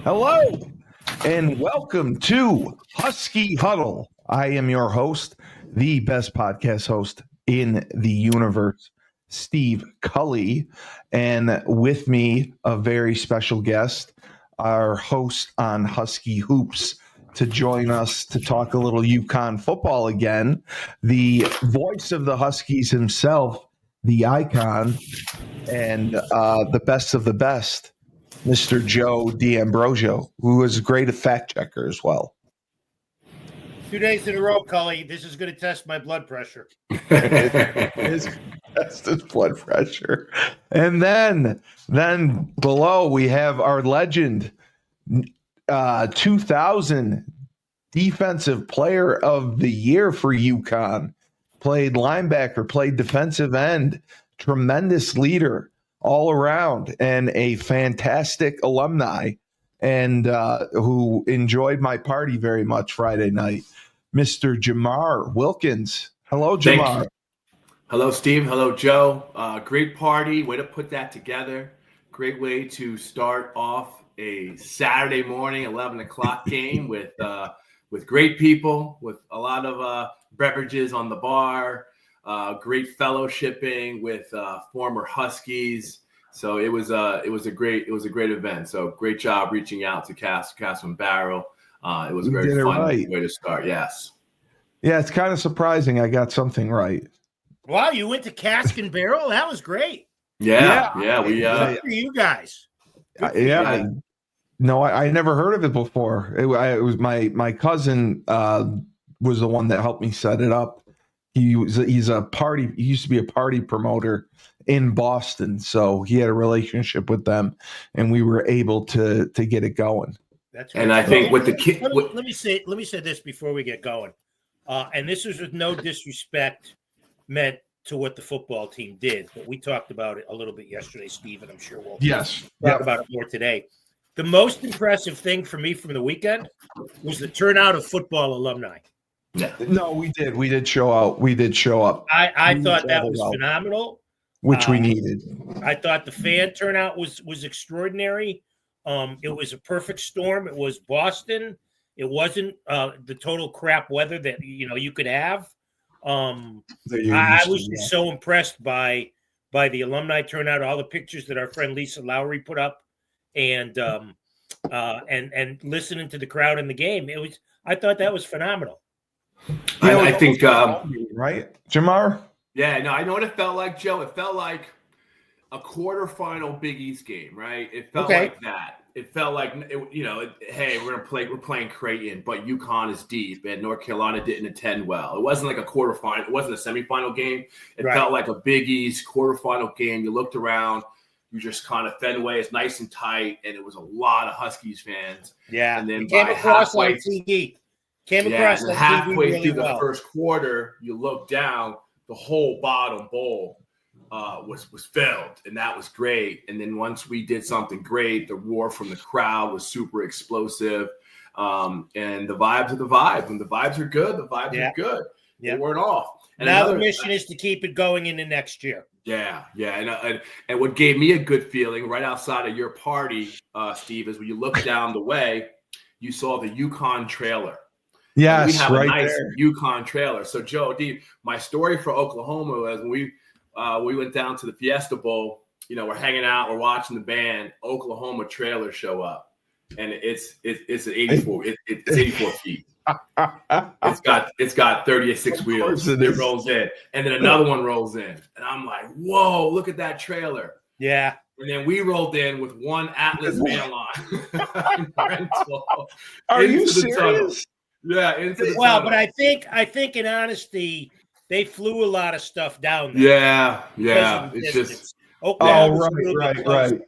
Hello, and welcome to Husky Huddle. I am your host, the best podcast host in the universe, Steve Cully. And with me, a very special guest, our host on Husky Hoops, to join us to talk a little UConn football again, the voice of the Huskies himself, the icon, and the best of the best, Mr. Joe D'Ambrosio, who is a great fact checker as well. 2 days in a row, Cully. This is going to test my blood pressure. Test his blood pressure. And then below we have our legend, 2000 defensive player of the year for UConn. Played linebacker, played defensive end, tremendous leader all around, and a fantastic alumni, and who enjoyed my party very much Friday night, Mr. Jamar Wilkins. Hello, Jamar. Hello, Steve. Hello, Joe. Great party. Way to put that together. Great way to start off a Saturday morning, 11 o'clock game with great people, with a lot of beverages on the bar. Great fellowshipping with former Huskies. So it was a great event. So great job reaching out to Cass and Barrel. It was a very fun way to start. Yes. Yeah, it's kind of surprising I got something right. Wow, you went to Cask and Barrel? That was great. Yeah. Good for you guys. I never heard of it before. It was my cousin was the one that helped me set it up. He used to be a party promoter in Boston, so he had a relationship with them, and we were able to get it going. That's and I think with the kid, let me say this before we get going, and this is with no disrespect meant to what the football team did, but we talked about it a little bit yesterday, Steve, and I'm sure we'll talk about it more today. The most impressive thing for me from the weekend was the turnout of football alumni. Yeah. No, we did. We did show out. We did show up. I thought that was phenomenal. Which we needed. I thought the fan turnout was extraordinary. It was a perfect storm. It was Boston. It wasn't the total crap weather that you could have. I was just so impressed by the alumni turnout, all the pictures that our friend Lisa Lowry put up, and listening to the crowd in the game. I thought that was phenomenal. I think right, Jamar? Yeah, no, I know what it felt like, Joe. It felt like a quarterfinal Big East game, right? It felt like that. It felt like, hey, we're playing Creighton, but UConn is deep, and North Carolina didn't attend well. It wasn't like a quarterfinal. It wasn't a semifinal game. It felt like a Big East quarterfinal game. You looked around. You just kind of Fenway is nice and tight, and it was a lot of Huskies fans. Yeah, and then came across on TV. Halfway through the first quarter, you look down, the whole bottom bowl was filled, and that was great. And then once we did something great, the roar from the crowd was super explosive. And the vibes are the vibe. When the vibes are good, the vibes are good. They weren't off. And now the mission is to keep it going into next year. Yeah. And what gave me a good feeling right outside of your party, Steve, is when you look down the way, you saw the UConn trailer. Yes, we have a nice there. UConn trailer. So, Joe, my story for Oklahoma was when we went down to the Fiesta Bowl. We're hanging out, we're watching the band. Oklahoma trailer show up, and it's 84. It's 84 feet. It's got 36 wheels. It rolls in, and then another one rolls in, and I'm like, whoa! Look at that trailer. Yeah. And then we rolled in with one Atlas van line. Are you serious? Tunnel. Yeah, but I think in honesty, they flew a lot of stuff down there. Yeah. It's just right.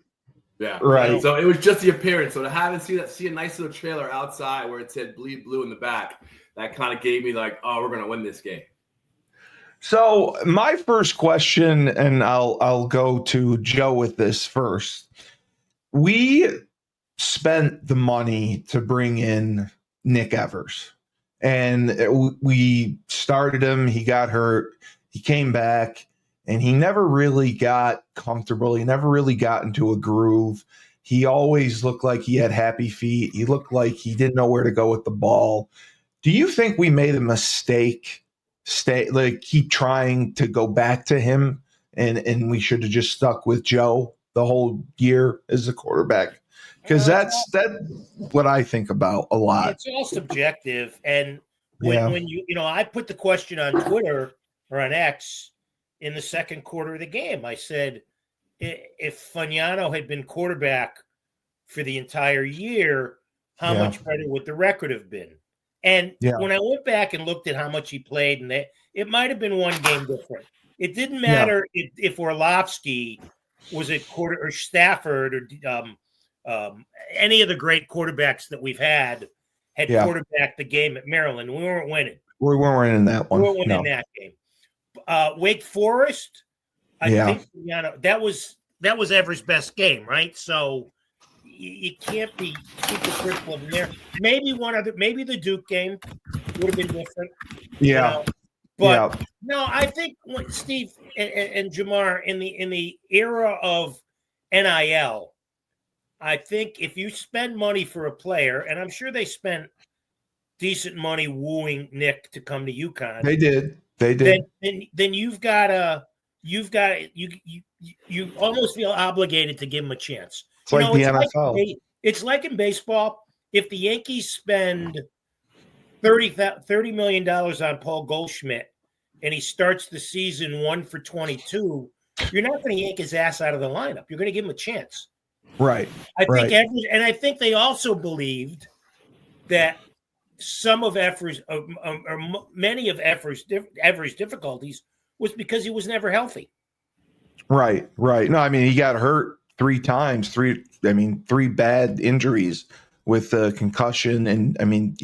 Yeah, right. So it was just the appearance. So to see a nice little trailer outside where it said "Bleed Blue" in the back, that kind of gave me like, oh, we're gonna win this game. So my first question, and I'll go to Joe with this first. We spent the money to bring in Nick Evers, and we started him. He got hurt. He came back, and he never really got comfortable. He never really got into a groove. He always looked like he had happy feet. He looked like he didn't know where to go with the ball. Do you think we made a mistake? Keep trying to go back to him, and we should have just stuck with Joe the whole year as the quarterback? Because that's what I think about a lot. It's all subjective, and Yeah. when I put the question on Twitter or on X in the second quarter of the game. I said, if Fagnano had been quarterback for the entire year, how much better would the record have been? And when I went back and looked at how much he played, and it might have been one game different. It didn't matter if Orlovsky was at quarter, or Stafford, or any of the great quarterbacks that we've had quarterbacked the game at Maryland. We weren't winning. We weren't winning that one. We weren't winning that game. Wake Forest, I think that was Everett's best game, right? So you can't be super critical of him there. Maybe the Duke game would have been different. Yeah. But no, I think Steve and Jamar, in the era of NIL, I think if you spend money for a player, and I'm sure they spent decent money wooing Nick to come to UConn. They did. Then you almost feel obligated to give him a chance. It's like the NFL. It's like in baseball. If the Yankees spend $30 million on Paul Goldschmidt and he starts the season 1 for 22, you're not going to yank his ass out of the lineup. You're going to give him a chance. Right. I think they also believed that some of Effer's, or many of Effer's difficulties was because he was never healthy. Right. No, I mean, he got hurt 3 times, three bad injuries with concussion. And I mean,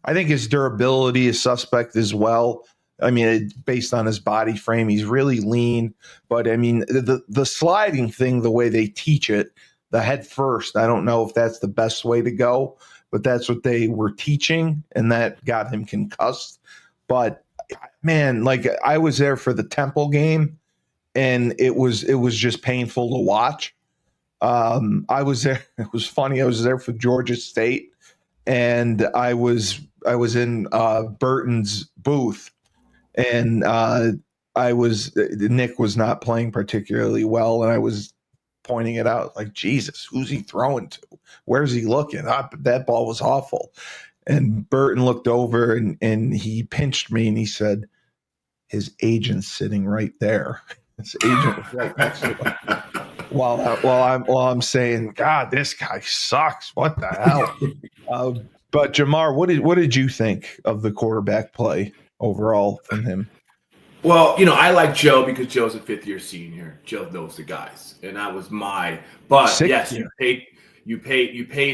I think his durability is suspect as well. I mean, based on his body frame, he's really lean. But I mean, the sliding thing, the way they teach it, the head first, I don't know if that's the best way to go, but that's what they were teaching, and that got him concussed. But man, like, I was there for the Temple game, and it was just painful to watch. I was there. It was funny. I was there for Georgia State, and I was in Burton's booth, and Nick was not playing particularly well, and I was pointing it out like, Jesus, who's he throwing to? Where's he looking? That ball was awful. And Burton looked over and he pinched me and he said, his agent's sitting right there. His agent was right next to him. While I'm saying, God, this guy sucks. What the hell? But Jamar, what did you think of the quarterback play overall from him? Well, I like Joe because Joe's a 5th-year senior. Joe knows the guys, and that was But yes, you paid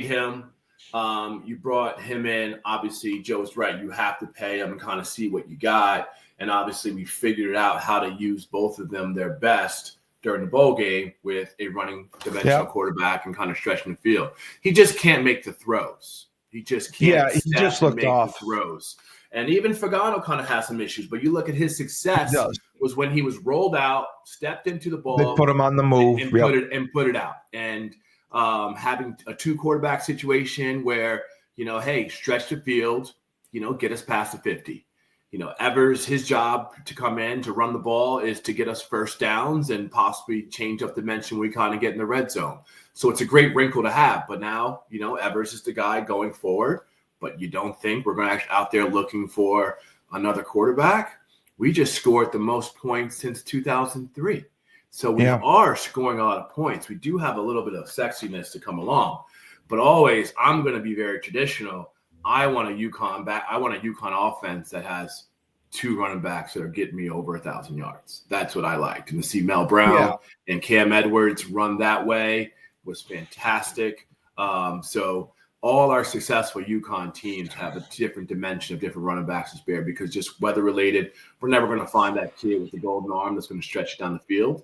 him. You brought him in. Obviously, Joe's right. You have to pay him and kind of see what you got. And obviously, we figured out how to use both of them their best during the bowl game with a running dimensional quarterback and kind of stretching the field. He just can't make the throws. He just can't. Yeah, he just looked off. The throws. And even Fagnano kind of has some issues, but you look at his success was when he was rolled out, stepped into the ball, they put him on the move, and put it out. And having a 2-quarterback situation where, hey, stretch the field, get us past the 50. Evers, his job to come in to run the ball is to get us first downs and possibly change up dimension we kind of get in the red zone. So it's a great wrinkle to have. But now, Evers is the guy going forward. But you don't think we're going to actually out there looking for another quarterback? We just scored the most points since 2003. So we are scoring a lot of points. We do have a little bit of sexiness to come along. But always, I'm going to be very traditional. I want a UConn offense that has 2 running backs that are getting me over 1,000 yards. That's what I liked. And to see Mel Brown and Cam Edwards run that way was fantastic. So all our successful UConn teams have a different dimension of different running backs to spare because just weather-related, we're never going to find that kid with the golden arm that's going to stretch down the field.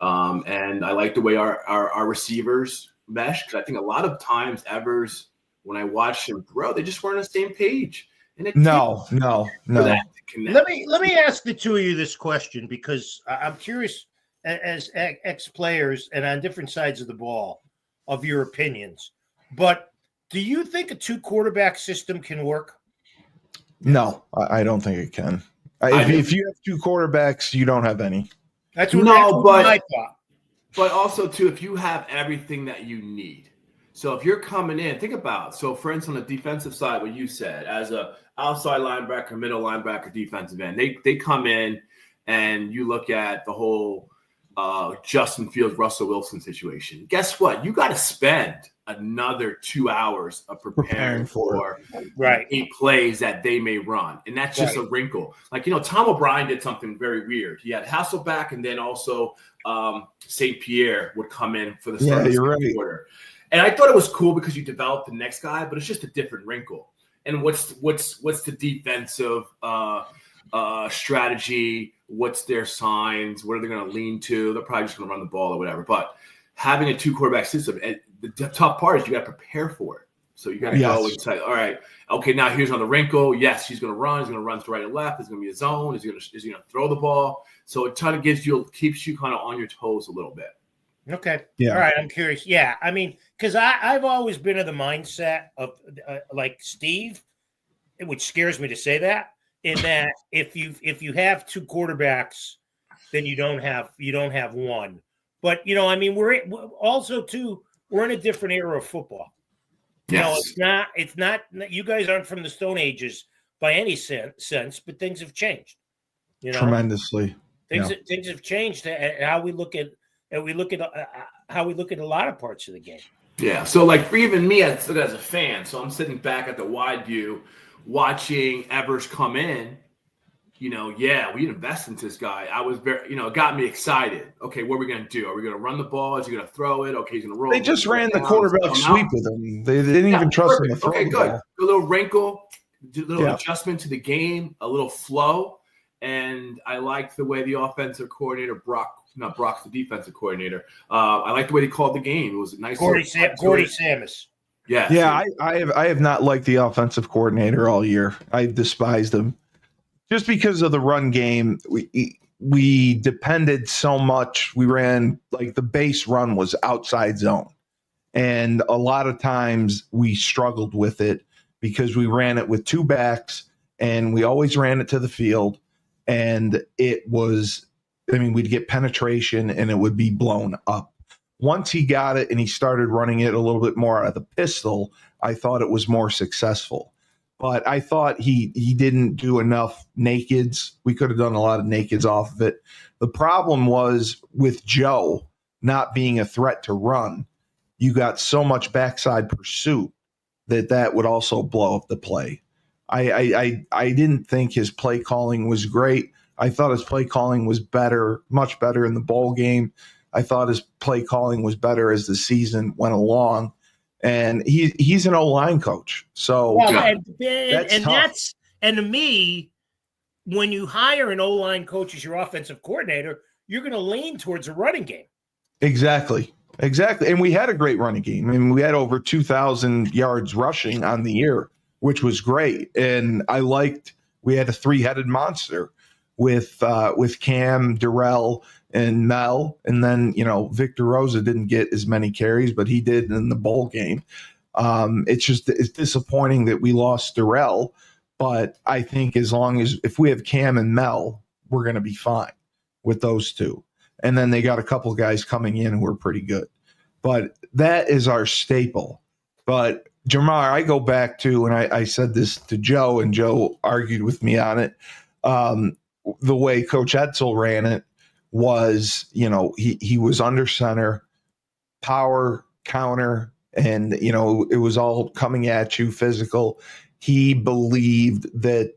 And I like the way our receivers mesh because I think a lot of times Evers, when I watched him throw, they just weren't on the same page. And No. Let me ask the two of you this question because I'm curious as ex-players and on different sides of the ball. of your opinions. But do you think a 2-quarterback system can work? No, I don't think it can. If you have 2 quarterbacks, you don't have any. That's what I thought. But also, too, if you have everything that you need. So if you're coming in, think about, so for instance, on the defensive side, what you said, as a outside linebacker, middle linebacker, defensive end, they come in and you look at the whole Justin Fields, Russell Wilson situation. Guess what? You got to spend another 2 hours of preparing for 8 plays that they may run. And that's just a wrinkle. Like, Tom O'Brien did something very weird. He had Hasselbeck, and then also St. Pierre would come in for the start of the quarter. And I thought it was cool because you develop the next guy, but it's just a different wrinkle. And what's the defensive strategy? What's their signs? What are they going to lean to? They're probably just going to run the ball or whatever. But having a 2-quarterback system, and the tough part is you got to prepare for it. So you got to go and say, all right, okay, now here's another wrinkle. Yes, he's going to run. He's going to run to right and left. It's going to be a zone. Is he going to throw the ball? So it kind of keeps you kind of on your toes a little bit. Okay. Yeah. All right. I'm curious. Yeah. I mean, because I've always been of the mindset of like Steve, which scares me to say that, in that if you have 2 quarterbacks, then you don't have one. But I mean, we're in a different era of football. Yes. It's not. You guys aren't from the Stone Ages by any sense, but things have changed. Tremendously. Things have changed. How we look at. And we look at how we look at a lot of parts of the game. Yeah. So, like, for even me as a fan, so I'm sitting back at the wide view, watching Evers come in. We invest into this guy. I was very, it got me excited. Okay, what are we going to do? Are we going to run the ball? Is he going to throw it? Okay, he's going to roll. They just ran the quarterback sweep with him. They didn't even trust him to throw the ball. A little wrinkle, a little adjustment to the game, a little flow. And I like the way the offensive coordinator, Brock's the defensive coordinator. I like the way he called the game. It was a nice. Gordy Samus. Yeah. Yeah, I have not liked the offensive coordinator all year. I despised him. Just because of the run game, we depended so much. We ran, like, the base run was outside zone. And a lot of times we struggled with it because we ran it with 2 backs, and we always ran it to the field. And it was, we'd get penetration and it would be blown up. Once he got it and he started running it a little bit more out of the pistol, I thought it was more successful. But I thought he didn't do enough nakeds. We could have done a lot of nakeds off of it. The problem was with Joe not being a threat to run, you got so much backside pursuit that would also blow up the play. I didn't think his play calling was great. I thought his play calling was better, much better in the bowl game. I thought his play calling was better as the season went along. And he's an O-line coach. So that's to me, when you hire an O-line coach as your offensive coordinator, you're going to lean towards a running game. Exactly. And we had a great running game. We had over 2,000 yards rushing on the year, which was great. And we had a 3-headed monster with Cam, Durrell, and Mel. And then, Victor Rosa didn't get as many carries, but he did in the bowl game. It's disappointing that we lost Durrell, but I think if we have Cam and Mel, we're going to be fine with those 2. And then they got a couple of guys coming in who are pretty good. But that is our staple. But Jamar, I go back to, and I said this to Joe, and Joe argued with me on it. The way Coach Edsel ran it was, he was under center, power, counter, and, it was all coming at you, physical. He believed that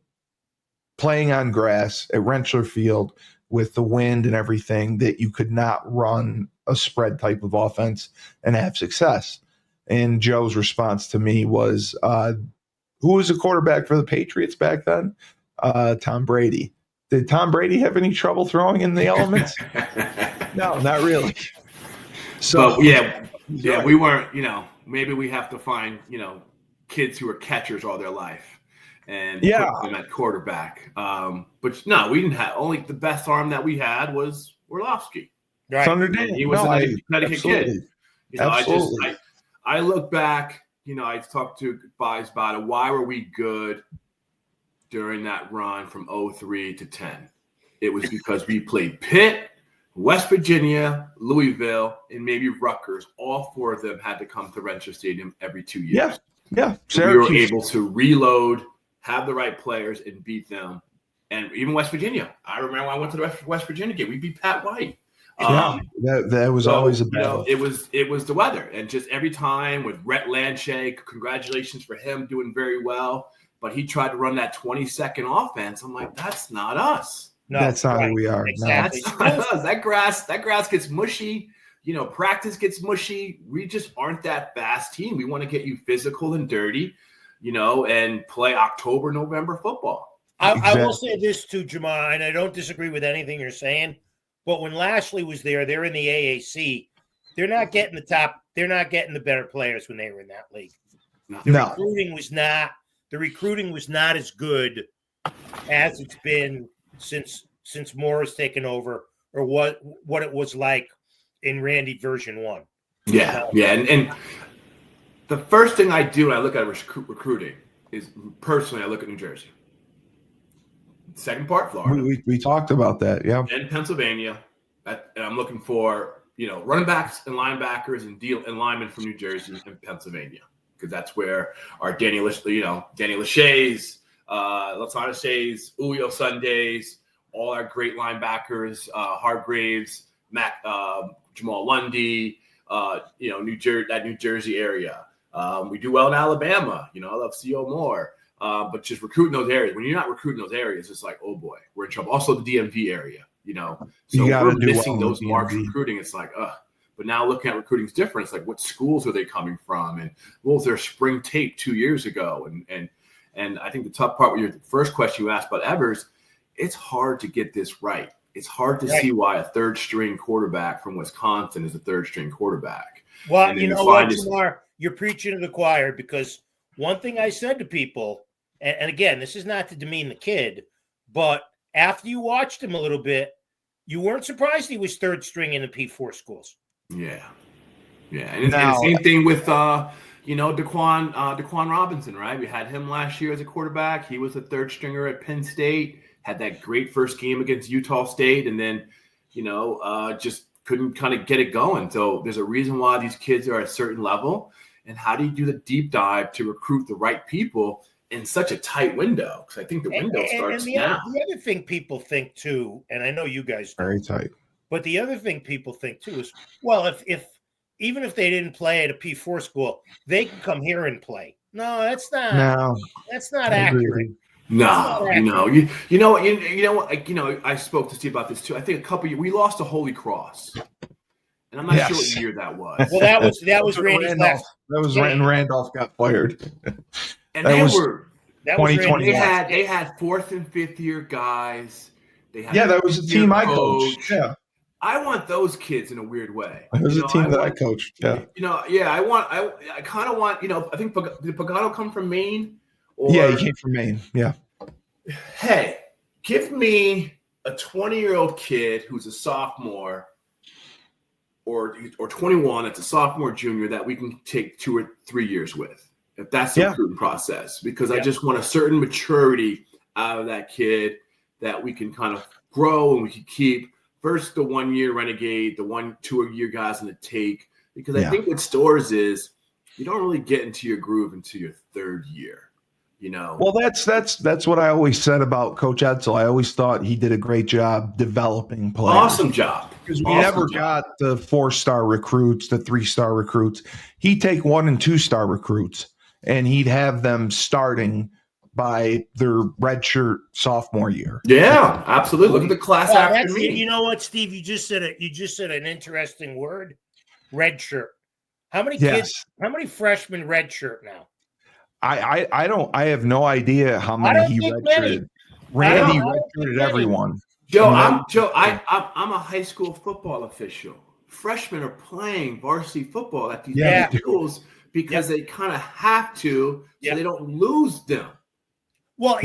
playing on grass at Rentschler Field with the wind and everything, that you could not run a spread type of offense and have success. And Joe's response to me was, who was the quarterback for the Patriots back then? Tom Brady. Did Tom Brady have any trouble throwing in the elements? No, not really. So but yeah, we weren't, maybe we have to find, kids who are catchers all their life and put them at quarterback. But no, we didn't have, only the best arm that we had was Orlovsky. Right. Thunder Dan. He was a Connecticut kid. You know, Absolutely. I look back, you know, I talked to guys about it. Why were we good during that run from 03 to 10? It was because we played Pitt, West Virginia, Louisville, and maybe Rutgers. All four of them had to come to Rensselaer Stadium every 2 years. Yeah. We were able to reload, have the right players, and beat them. And even West Virginia. I remember when I went to the West Virginia game. We beat Pat White. That was always a battle. You know, it was the weather. And just every time with Rhett Landshay, congratulations for him doing very well. But he tried to run that 20-second offense. I'm like, that's not us. No, that's not who we are. Exactly. No. That's not us. That grass gets mushy. You know, practice gets mushy. We just aren't that fast team. We want to get you physical and dirty, you know, and play October, November football. I will say this too, Jamal, and I don't disagree with anything you're saying. But when Lashley was there, they're in the AAC. They're not getting the top. They're not getting the better players when they were in that league. The recruiting was not as good as it's been since Moore has taken over, or what it was like in Randy version 1. Yeah. And the first thing I do when I look at recruiting is, personally, I look at New Jersey. Second part, Florida. We talked about that, yeah. And Pennsylvania. And I'm looking for, you know, running backs and linebackers and linemen from New Jersey and Pennsylvania, because that's where our Danny Lachey's, Latana Shays, Uyo Sundays, all our great linebackers, Hargraves, Jamal Lundy, you know, that New Jersey area. We do well in Alabama. You know, I love C.O. Moore. But just recruiting those areas. When you're not recruiting those areas, it's like, oh boy, we're in trouble. Also, the DMV area, you know. So we're missing those marks recruiting. It's like, But now looking at recruiting is different. It's like, what schools are they coming from? And what was their spring tape 2 years ago? And I think the tough part with your first question you asked about Evers, it's hard to get this right. It's hard to see why a third-string quarterback from Wisconsin is a third-string quarterback. Well, you know what, Jamar? You're preaching to the choir, because one thing I said to people, and again, this is not to demean the kid, but after you watched him a little bit, you weren't surprised he was third string in the P4 schools. Yeah. And same thing with, you know, Daquan Robinson, right? We had him last year as a quarterback. He was a third stringer at Penn State, had that great first game against Utah State, and then, you know, just couldn't kind of get it going. So there's a reason why these kids are at a certain level. And how do you do the deep dive to recruit the right people in such a tight window? Because I think the window starts now. The other thing people think too, and I know you guys do, very tight. But the other thing people think too is, well, if even if they didn't play at a P4 school, they can come here and play. No, that's not accurate. No. You know, I spoke to Steve about this too. I think we lost to Holy Cross. And I'm not sure what year that was. Well, that was Randy's last. That was when Randolph got fired. And that was 2020. They had fourth and fifth year guys. They had that was a team I coached. Yeah. I want those kids in a weird way. It was a team that I coached. Yeah. You know, I kind of want, you know, I think did Pagano come from Maine? Yeah, he came from Maine. Yeah. Hey, give me a 20-year-old kid who's a sophomore or 21 that's a sophomore, junior that we can take 2 or 3 years with, if that's the recruiting process, because I just want a certain maturity out of that kid that we can kind of grow and we can keep versus the 1 year renegade, the 1-2 year guys in the take, because I think what stores is you don't really get into your groove until your third year. You know, well, that's what I always said about Coach Edsel. I always thought he did a great job developing players. Awesome job. Because we never got the 4-star recruits, the 3-star recruits. He'd take 1- and 2-star recruits, and he'd have them starting by their redshirt sophomore year. Yeah, absolutely. Look at the class after me. You know what, Steve? You just said it. You just said an interesting word. Redshirt. How many kids? How many freshmen redshirt now? I have no idea how many he redshirted. Randy redshirted everyone. Joe, I'm a high school football official. Freshmen are playing varsity football at these schools because they kind of have to, so they don't lose them. Well,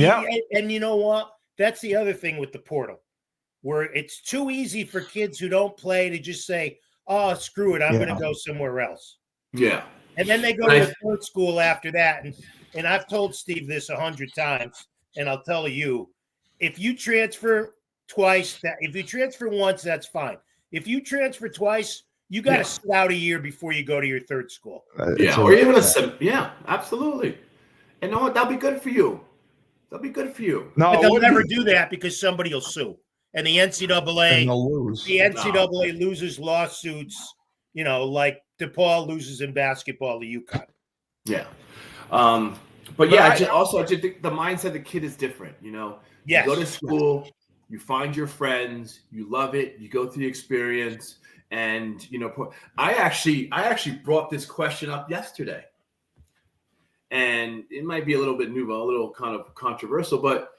and you know what? That's the other thing with the portal, where it's too easy for kids who don't play to just say, oh, screw it, I'm Yeah. going to go somewhere else. Yeah. And then they go to a third school after that. And I've told Steve this 100 times, and I'll tell you, if you transfer twice, if you transfer once, that's fine. If you transfer twice, you got to sit out a year before you go to your third school. Or even absolutely. And know what? That'll be good for you. That'll be good for you. No, But they'll never do that because somebody will sue. And the NCAA, loses lawsuits, like DePaul loses in basketball to UConn. Yeah. But yeah, I just think the mindset of the kid is different. Yes. You go to school, you find your friends, you love it, you go through the experience. And, I actually brought this question up yesterday. And it might be a little bit new, but a little kind of controversial, but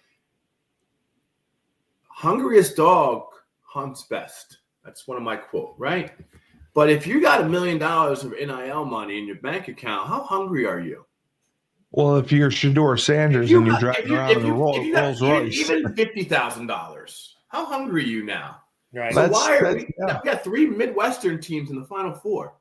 hungriest dog hunts best. That's one of my quotes, right? But if you got $1 million of NIL money in your bank account, how hungry are you? Well, if you're Shedeur Sanders and you're driving around in a Rolls Royce, even $50,000, how hungry are you now? Right. So we got 3 Midwestern teams in the Final Four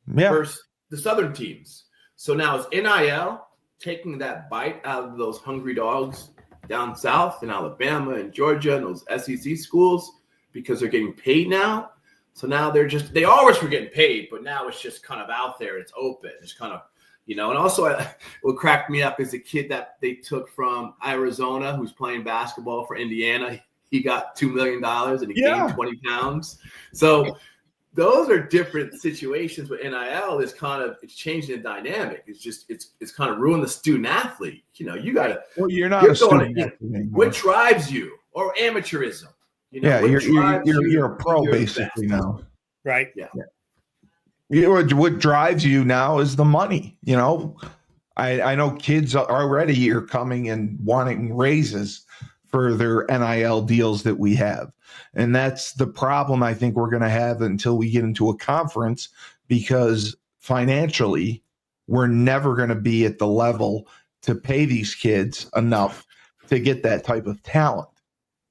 versus the Southern teams. So now is NIL taking that bite out of those hungry dogs down south in Alabama and Georgia and those SEC schools because they're getting paid now? So now they always were getting paid, but now it's just kind of out there. It's open. It's kind of, and also what cracked me up is a kid that they took from Arizona who's playing basketball for Indiana. He got $2 million and he gained 20 pounds. So those are different situations. But NIL is it's changing the dynamic. It's kind of ruined the student athlete. You got to. Well, you're not a student athlete. What drives you or amateurism? You're a pro basically now. Right. Yeah. What drives you now is the money. I know kids already are coming and wanting raises for their NIL deals that we have. And that's the problem I think we're going to have until we get into a conference, because financially we're never going to be at the level to pay these kids enough to get that type of talent.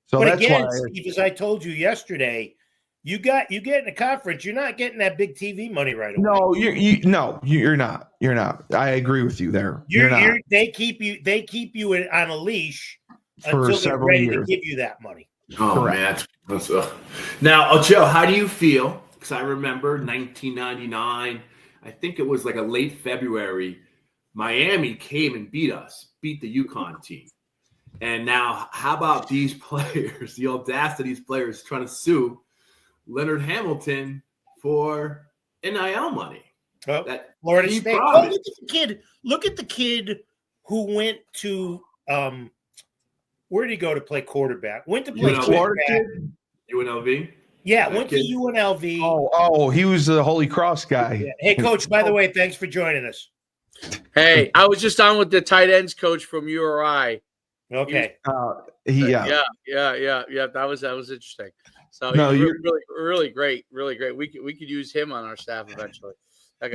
So but that's again, why, Steve, as I told you yesterday, you get in a conference, you're not getting that big TV money right away. No, you're not. You're not. I agree with you there. You're not. They keep you on a leash For until they're ready to give you that money. Oh, correct. Man. Now, Joe, how do you feel? Because I remember 1999, I think it was like a late February, Miami came and beat the UConn team. And now, how about these players, the audacity of these players trying to sue Leonard Hamilton for NIL money? Oh, that Florida State. Oh, look at the kid who went to where did he go to play quarterback? Went to play quarterback. UNLV? Yeah, went to UNLV. Oh, he was the Holy Cross guy. Yeah. Hey, Coach, by the way, thanks for joining us. Hey, I was just on with the tight ends coach from URI. Okay. Yeah. That was interesting. So you're really great, really great. We could use him on our staff eventually. But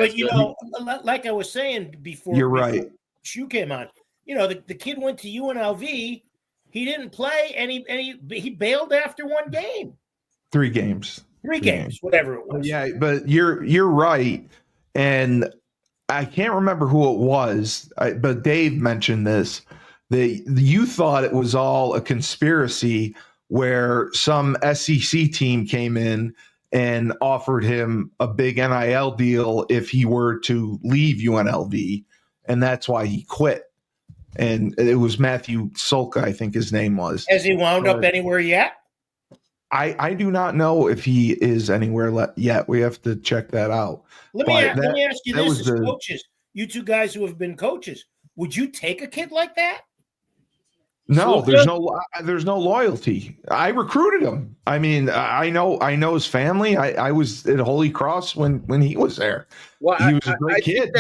like I was saying before, you're right. Shu came on. The kid went to UNLV. He didn't play, and he bailed after one game. 3 games. 3 games, whatever it was. Yeah, but you're right, and I can't remember who it was, but Dave mentioned this. You thought it was all a conspiracy where some SEC team came in and offered him a big NIL deal if he were to leave UNLV, and that's why he quit. And it was Matthew Solka, I think his name was. Has he wound up anywhere yet? I do not know if he is anywhere yet. We have to check that out. Let me ask you this: as coaches, you two guys who have been coaches, would you take a kid like that? No, there's no loyalty. I recruited him. I mean, I know his family. I was at Holy Cross when he was there. Well, he was a great kid.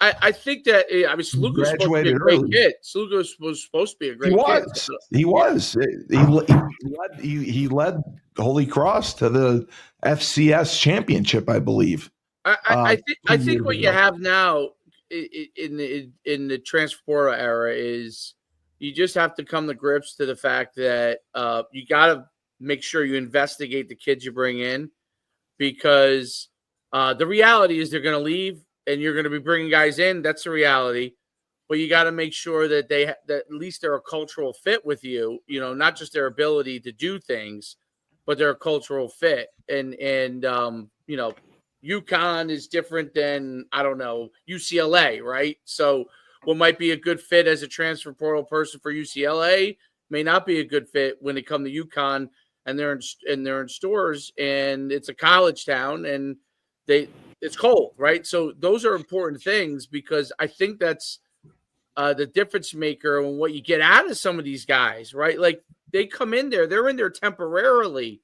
I think that Saluka was supposed to be a great kid. Saluka was supposed to be a great kid. He was. He led Holy Cross to the FCS championship, I believe. I think what you have now in the transfer portal era is you just have to come to grips to the fact that you got to make sure you investigate the kids you bring in, because the reality is they're going to leave and you're going to be bringing guys in. That's the reality. But you got to make sure that that at least they're a cultural fit with you, not just their ability to do things, but they're a cultural fit. And UConn is different than, I don't know, UCLA, right? So what might be a good fit as a transfer portal person for UCLA may not be a good fit when they come to UConn and they're in stores and it's a college town and it's cold, right? So those are important things because I think that's the difference maker and what you get out of some of these guys, right? Like they come in there, they're in there temporarily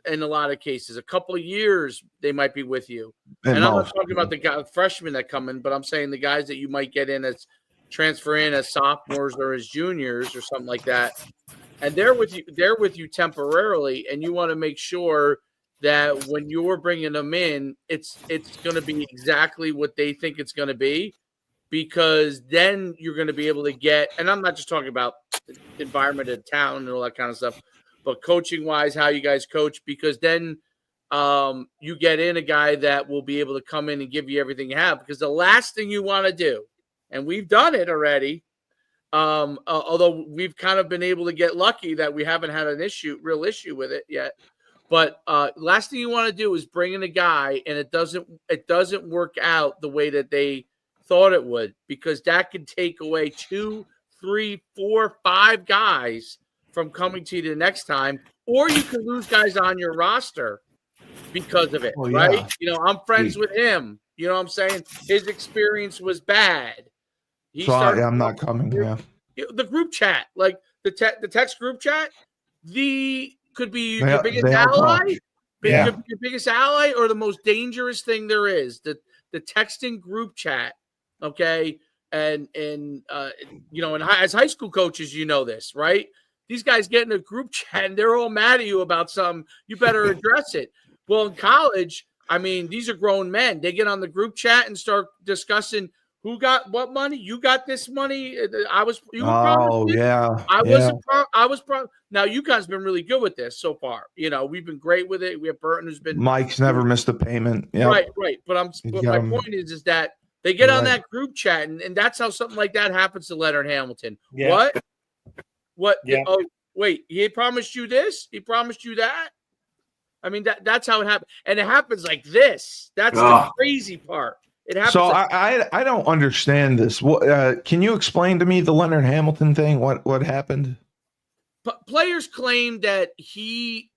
in a lot of cases. A couple of years they might be with you. And I'm not talking about the freshmen that come in, but I'm saying the guys that you might get in as transfer in as sophomores or as juniors or something like that. And they're with you temporarily, and you want to make sure that when you're bringing them in, it's going to be exactly what they think it's going to be, because then you're going to be able to get, and I'm not just talking about the environment of town and all that kind of stuff, but coaching wise, how you guys coach, because then you get in a guy that will be able to come in and give you everything you have, because the last thing you want to do, and we've done it already, although we've kind of been able to get lucky that we haven't had an real issue with it yet. But last thing you want to do is bring in a guy and it doesn't work out the way that they thought it would, because that could take away 2, 3, 4, 5 guys from coming to you the next time, or you could lose guys on your roster because of it, right? I'm friends with him. You know what I'm saying? His experience was bad. I'm not coming. Yeah, the group chat, like the text group chat, could be your biggest ally. Yeah. Could be your biggest ally, or the most dangerous thing there is. The texting group chat. Okay, and as high school coaches, this, right? These guys get in a group chat and they're all mad at you about something. You better address it. Well, in college, I mean, these are grown men. They get on the group chat and start discussing who got what money. You got this money. I was Now UConn's been really good with this so far. We've been great with it. We have Burton, who's been Mike's never missed a payment. Yep. Right. But my point is that they get on that group chat, and that's how something like that happens to Leonard Hamilton. Yeah. What? Yeah. Oh, wait. He promised you this. He promised you that. I mean, that's how it happens, and it happens like this. That's the crazy part. It happens. So I don't understand this. Can you explain to me the Leonard Hamilton thing? What happened? Players claim that he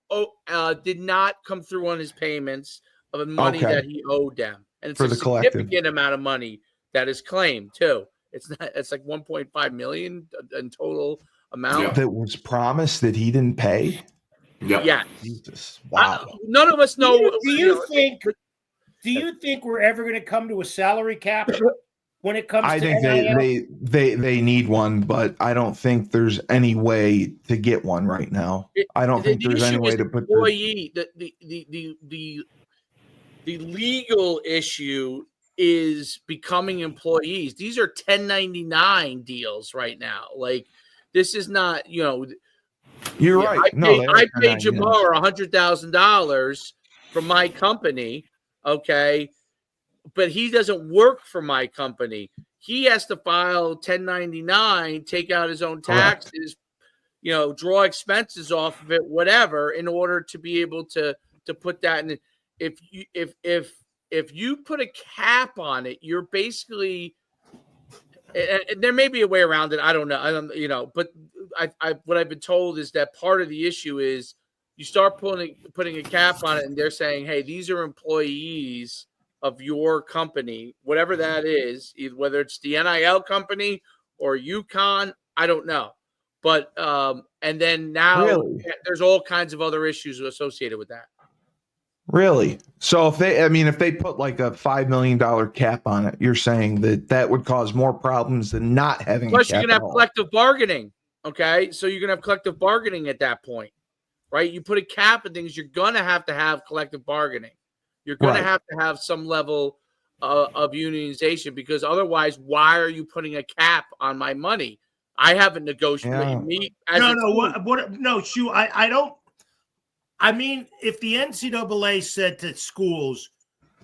did not come through on his payments of the money that he owed them, and it's a significant amount of money that is claimed too. It's like 1.5 million in total amount that was promised that he didn't pay. Yeah. Jesus. Wow. None of us know. Do you think we're ever going to come to a salary cap when it comes to NIL? I think they need one, but I don't think there's any way to get one right now. I don't think there's any way to put the legal issue is becoming employees. These are 1099 deals right now. Like, this is not, You're right. I paid Jamar $100,000 from my company, okay, but he doesn't work for my company. He has to file 1099, take out his own taxes, draw expenses off of it, whatever, in order to be able to put that in. If you put a cap on it, you're basically. And there may be a way around it. I don't know. But what I've been told is that part of the issue is you start putting a cap on it, and they're saying, "Hey, these are employees of your company, whatever that is, whether it's the NIL company or UConn, I don't know." But and then now there's all kinds of other issues associated with that. Really? So if they put like a $5 million cap on it, you're saying that would cause more problems than not having. Plus, you're gonna have collective bargaining. Okay, so you're gonna have collective bargaining at that point, right? You put a cap on things, you're gonna have to have collective bargaining. You're gonna have to have some level of unionization, because otherwise, why are you putting a cap on my money? I haven't negotiated. No, Shu, I don't. I mean, if the NCAA said to schools,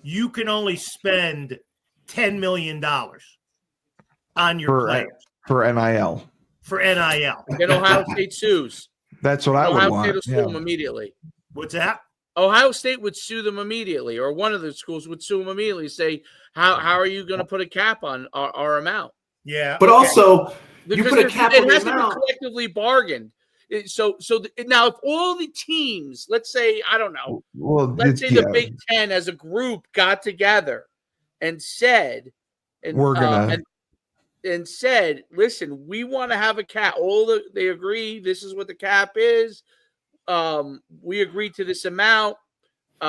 you can only spend $10 million on your players for NIL. For NIL. Then Ohio State sues. That's what I would Ohio want. State will sue them immediately. What's that? Ohio State would sue them immediately, or one of the schools would sue them immediately. Say, how are you going to put a cap on our amount? Yeah, but also Because you put a cap on the has to amount. be collectively bargained. Now, if all the teams, let's say, I don't know, let's say the Big Ten as a group got together and said, and said, listen, we want to have a cap. They agree. This is what the cap is. We agree to this amount. We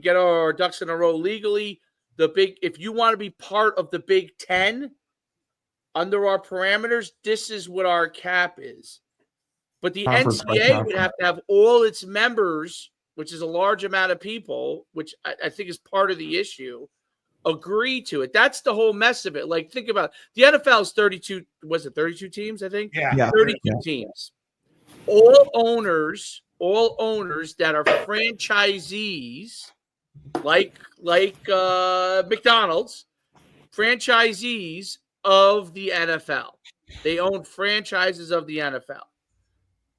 get our ducks in a row legally. If you want to be part of the Big Ten under our parameters, this is what our cap is. But the NCAA would have to have all its members, which is a large amount of people, which I think is part of the issue, agree to it. That's the whole mess of it. Like, think about it. The NFL is 32. Was it 32 teams? I think. Yeah. 32 teams. All owners that are franchisees, like McDonald's, franchisees of the NFL. They own franchises of the NFL.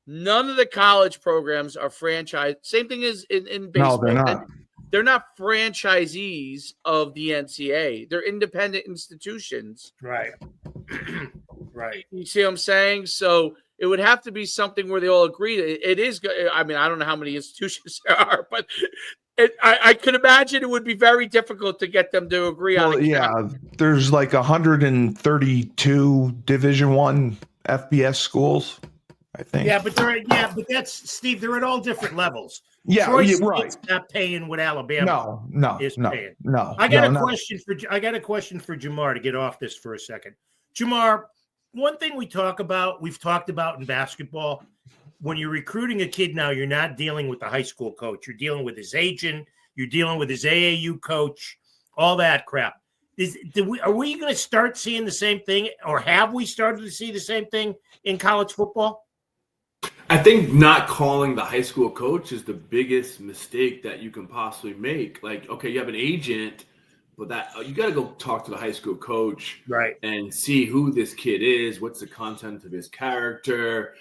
None of the college programs are franchise. Same thing as in baseball. No, they're not. They're not franchisees of the NCAA. They're independent institutions. Right. Right. You see what I'm saying? So it would have to be something where they all agree. It is. I mean, I don't know how many institutions there are, but I could imagine it would be very difficult to get them to agree on it. Yeah, there's like 132 Division I FBS schools, I think. Yeah, but that's Steve. They're at all different levels. Yeah, Troy right. State's not paying what Alabama is paying. No. I got a question for Jamar to get off this for a second. Jamar, one thing we've talked about in basketball, when you're recruiting a kid now, you're not dealing with the high school coach. You're dealing with his agent. You're dealing with his AAU coach, all that crap. Are we going to start seeing the same thing, or have we started to see the same thing in college football? I think not calling the high school coach is the biggest mistake that you can possibly make. Like, okay, you have an agent, but you got to go talk to the high school coach, right, and see who this kid is, what's the content of his character,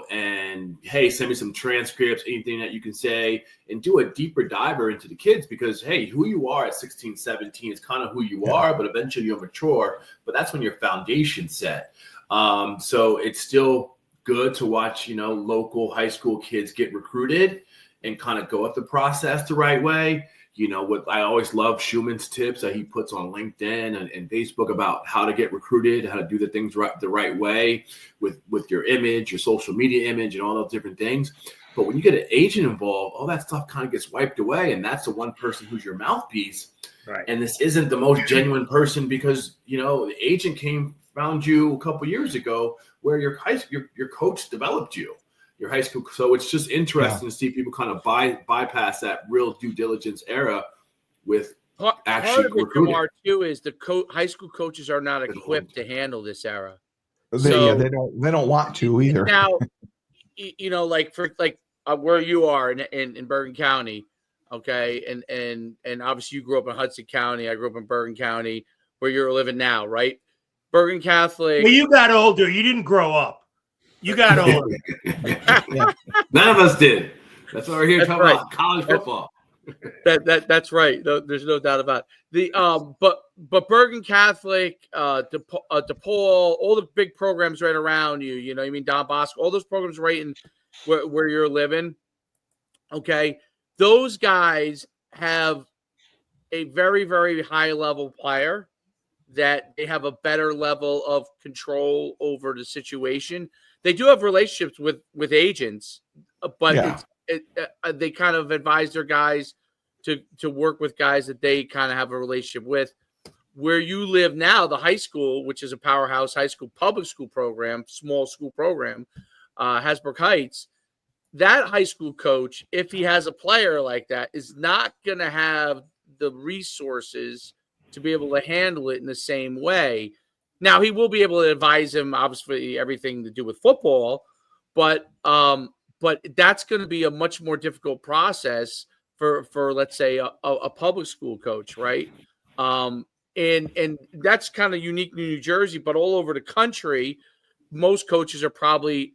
and hey, send me some transcripts, anything that you can say, and do a deeper diver into the kids, because hey, who you are at 16, 17 is kind of who you are, but eventually you'll mature. But that's when your foundation's set. So it's still good to watch, local high school kids get recruited and kind of go up the process the right way. What I always love Schumann's tips that he puts on LinkedIn and Facebook about how to get recruited, how to do the things the right way with your image, your social media image, and all those different things. But when you get an agent involved, all that stuff kind of gets wiped away, and that's the one person who's your mouthpiece. Right. And this isn't the most genuine person, because the agent found you a couple years ago where your coach developed you. Your high school. So it's just interesting to see people kind of bypass that real due diligence era with actually recruiting. Part too is the high school coaches are not equipped to handle this era. They don't want to either. Now, like where you are in Bergen County, okay, and obviously you grew up in Hudson County. I grew up in Bergen County, where you're living now, right? Bergen Catholic. Well, you got older. You didn't grow up. You got old. None of us did. That's why we're here talking about college football. That's right. There's no doubt about it. But Bergen Catholic, DePaul, all the big programs right around you. Don Bosco, all those programs right in where you're living. Okay, those guys have a very, very high level player that they have a better level of control over the situation. They do have relationships with agents, but they kind of advise their guys to work with guys that they kind of have a relationship with. Where you live now, the high school, which is a powerhouse high school public school program, small school program, Hasbrook Heights, that high school coach, if he has a player like that, is not going to have the resources to be able to handle it in the same way. Now, he will be able to advise him, obviously, everything to do with football, but but that's going to be a much more difficult process for let's say a public school coach, right? And that's kind of unique to New Jersey, but all over the country, most coaches are probably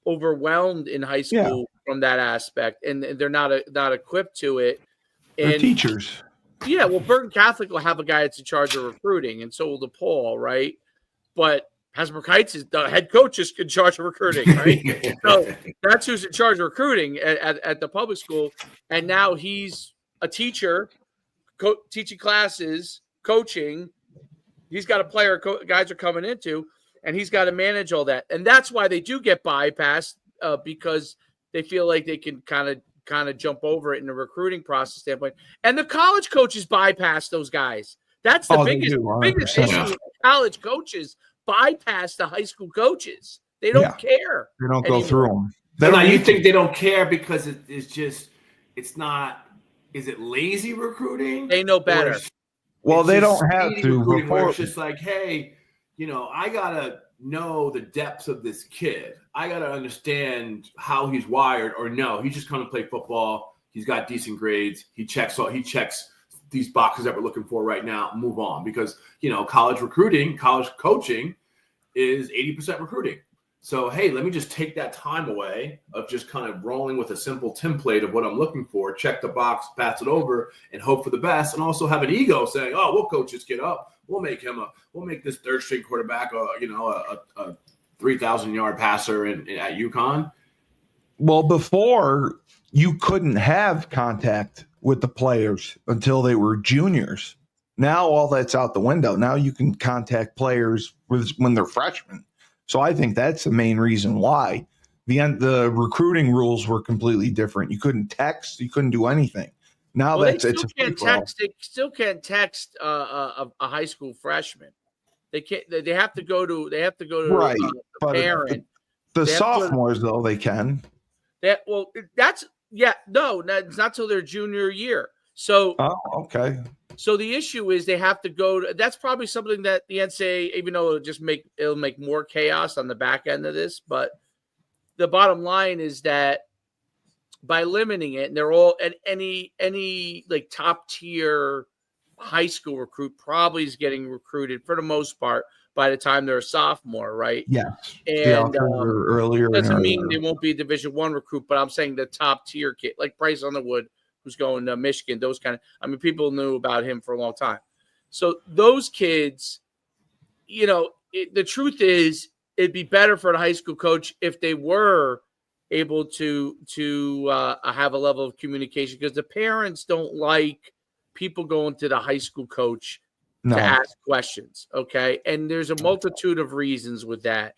overwhelmed in high school from that aspect, and they're not equipped to it. And they're teachers. Yeah, well, Bergen Catholic will have a guy that's in charge of recruiting, and so will DePaul, right? But Hasbrook Heights is the head coach is in charge of recruiting, right? So that's who's in charge of recruiting at the public school, and now he's a teacher, teaching classes, coaching. He's got a player guys are coming into, and he's got to manage all that, and that's why they do get bypassed because they feel like they can kind of jump over it in the recruiting process standpoint. And the college coaches bypass those guys. That's the biggest issue with college coaches. Bypass the high school coaches. They don't care. They don't go through them. You think they don't care because it's not, is it lazy recruiting? They know better. Well, they don't have to. Where it's just like, hey, I got to know the depths of this kid. I got to understand how he's wired, or no, he's just coming to play football. He's got decent grades. He checks these boxes that we're looking for right now. Move on, because college recruiting, college coaching is 80% recruiting. So hey, let me just take that time away of just kind of rolling with a simple template of what I'm looking for. Check the box, pass it over, and hope for the best. And also have an ego saying, "Oh, we'll coach this kid up. We'll make this third string quarterback, a 3,000-yard passer at UConn." Well, before you couldn't have contact with the players until they were juniors. Now all that's out the window. Now you can contact players when they're freshmen. So I think that's the main reason why the recruiting rules were completely different. You couldn't text, you couldn't do anything. Now they still can't text a high school freshman. They can't. They have to go to. They have to go to right. The parent. The sophomores though they can. No, it's not till their junior year. So okay. So the issue is they have to go to, that's probably something that the NCAA, even though it'll make more chaos on the back end of this, but the bottom line is that by limiting it, and they're all at any like top tier high school recruit probably is getting recruited for the most part by the time they're a sophomore, right? Yes. And earlier doesn't mean they won't be a Division I recruit, but I'm saying the top tier kid, like Bryce Underwood, who's going to Michigan, those kind of, people knew about him for a long time. So those kids, the truth is it'd be better for the high school coach if they were able to have a level of communication, because the parents don't like people going to the high school coach to ask questions. Okay. And there's a multitude of reasons with that.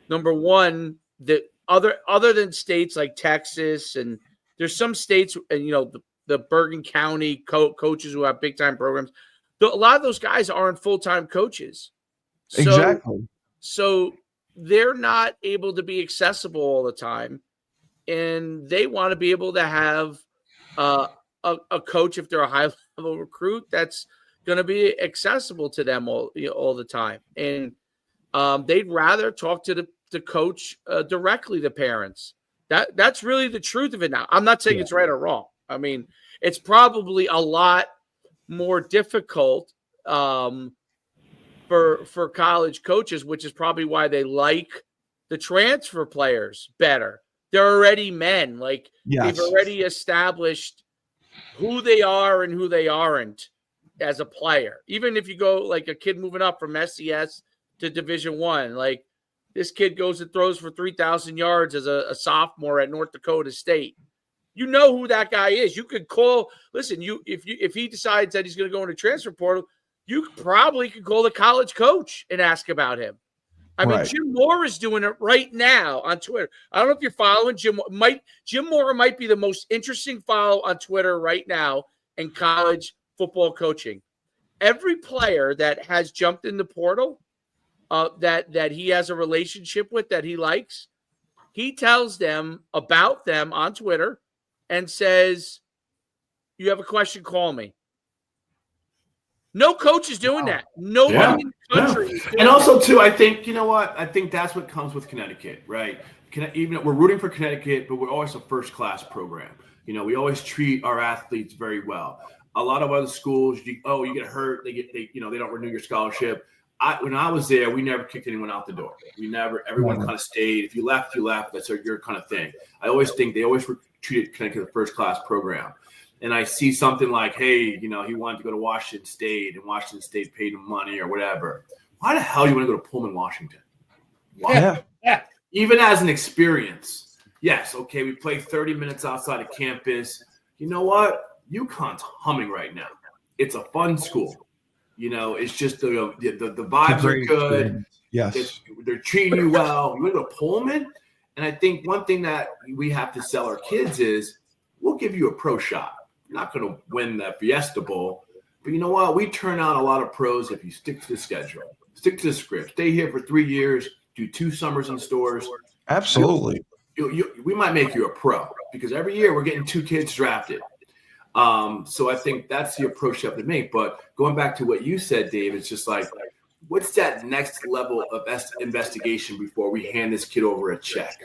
Number one, that other than states like Texas, and there's some states, and the Bergen County coaches who have big time programs, a lot of those guys aren't full-time coaches. Exactly. So they're not able to be accessible all the time. And they want to be able to have a coach, if they're a high level recruit, that's going to be accessible to them all the time. And they'd rather talk to the coach directly, the parents. That's really the truth of it now. I'm not saying it's right or wrong. It's probably a lot more difficult for college coaches, which is probably why they like the transfer players better. They're already men. They've already established who they are and who they aren't as a player. Even if you go like a kid moving up from SES to Division I, this kid goes and throws for 3,000 yards as a sophomore at North Dakota State. You know who that guy is. You could call. Listen, if he decides that he's going to go into transfer portal, you probably could call the college coach and ask about him. Jim Moore is doing it right now on Twitter. I don't know if you're following Jim. Jim Moore might be the most interesting follow on Twitter right now in college football coaching. Every player that has jumped in the portal, that he has a relationship with, that he likes, he tells them about them on Twitter and says, "You have a question, call me." No coach is doing that. Nobody in the country is doing And also, too, I think, I think that's what comes with Connecticut, right? even we're rooting for Connecticut, but we're always a first-class program. We always treat our athletes very well. A lot of other schools, you get hurt, they don't renew your scholarship. When I was there, we never kicked anyone out the door. Everyone kind of stayed. If you left, you left. That's your kind of thing. I always think they always treated Connecticut as a first-class program. And I see something like, hey, he wanted to go to Washington State, and Washington State paid him money or whatever. Why the hell you want to go to Pullman, Washington? Why? Yeah. Even as an experience, yes, okay, we play 30 minutes outside of campus. You know what? UConn's humming right now. It's a fun school. It's just the vibes are good. Experience. Yes. They're treating you well. You want to go to Pullman? And I think one thing that we have to sell our kids is we'll give you a pro shot. You're not going to win the Fiesta Bowl. But you know what? We turn out a lot of pros if you stick to the schedule, stick to the script, stay here for 3 years, do 2 summers in stores. Absolutely. We might make you a pro because every year we're getting 2 kids drafted. So I think that's the approach you have to make. But going back to what you said, Dave, it's just like, what's that next level of investigation before we hand this kid over a check?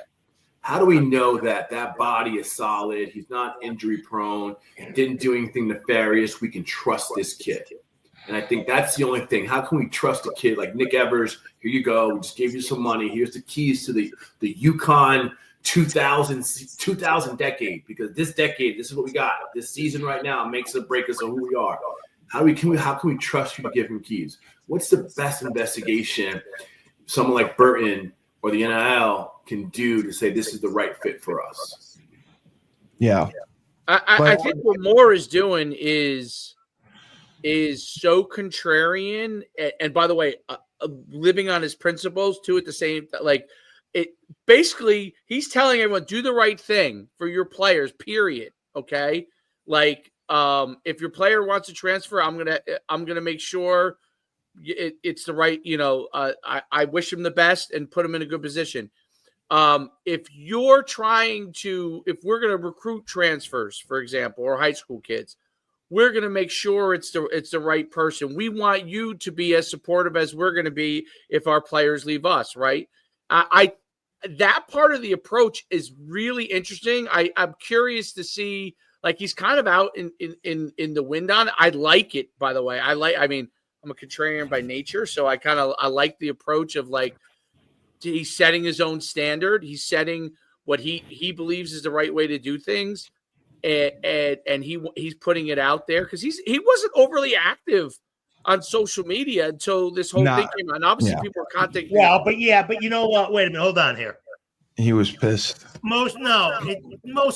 How do we know that body is solid? He's not injury prone, didn't do anything nefarious. We can trust this kid. And I think that's the only thing. How can we trust a kid like Nick Evers? Here you go. We just gave you some money. Here's the keys to the UConn 2000 decade, because this decade, this is what we got. This season right now makes or break us on who we are. How can we trust you to give him keys? What's the best investigation someone like Burton or the NIL can do to say this is the right fit for us? Yeah. I think what Moore is doing is so contrarian, and by the way, living on his principles too. At the same, it basically he's telling everyone do the right thing for your players. Period. Okay, if your player wants to transfer, I'm gonna make sure it's the right. I wish him the best and put him in a good position. If we're going to recruit transfers, for example, or high school kids, we're going to make sure it's the right person. We want you to be as supportive as we're going to be if our players leave us, right? That part of the approach is really interesting. I'm curious to see, he's kind of out in the wind on it. I like it, by the way. I'm a contrarian by nature, so I like the approach of he's setting his own standard. He's setting what he believes is the right way to do things, and he's putting it out there because he wasn't overly active on social media until this whole thing came out. Obviously, people were contacting. Well, but you know what? Wait a minute. Hold on here. He was pissed. Most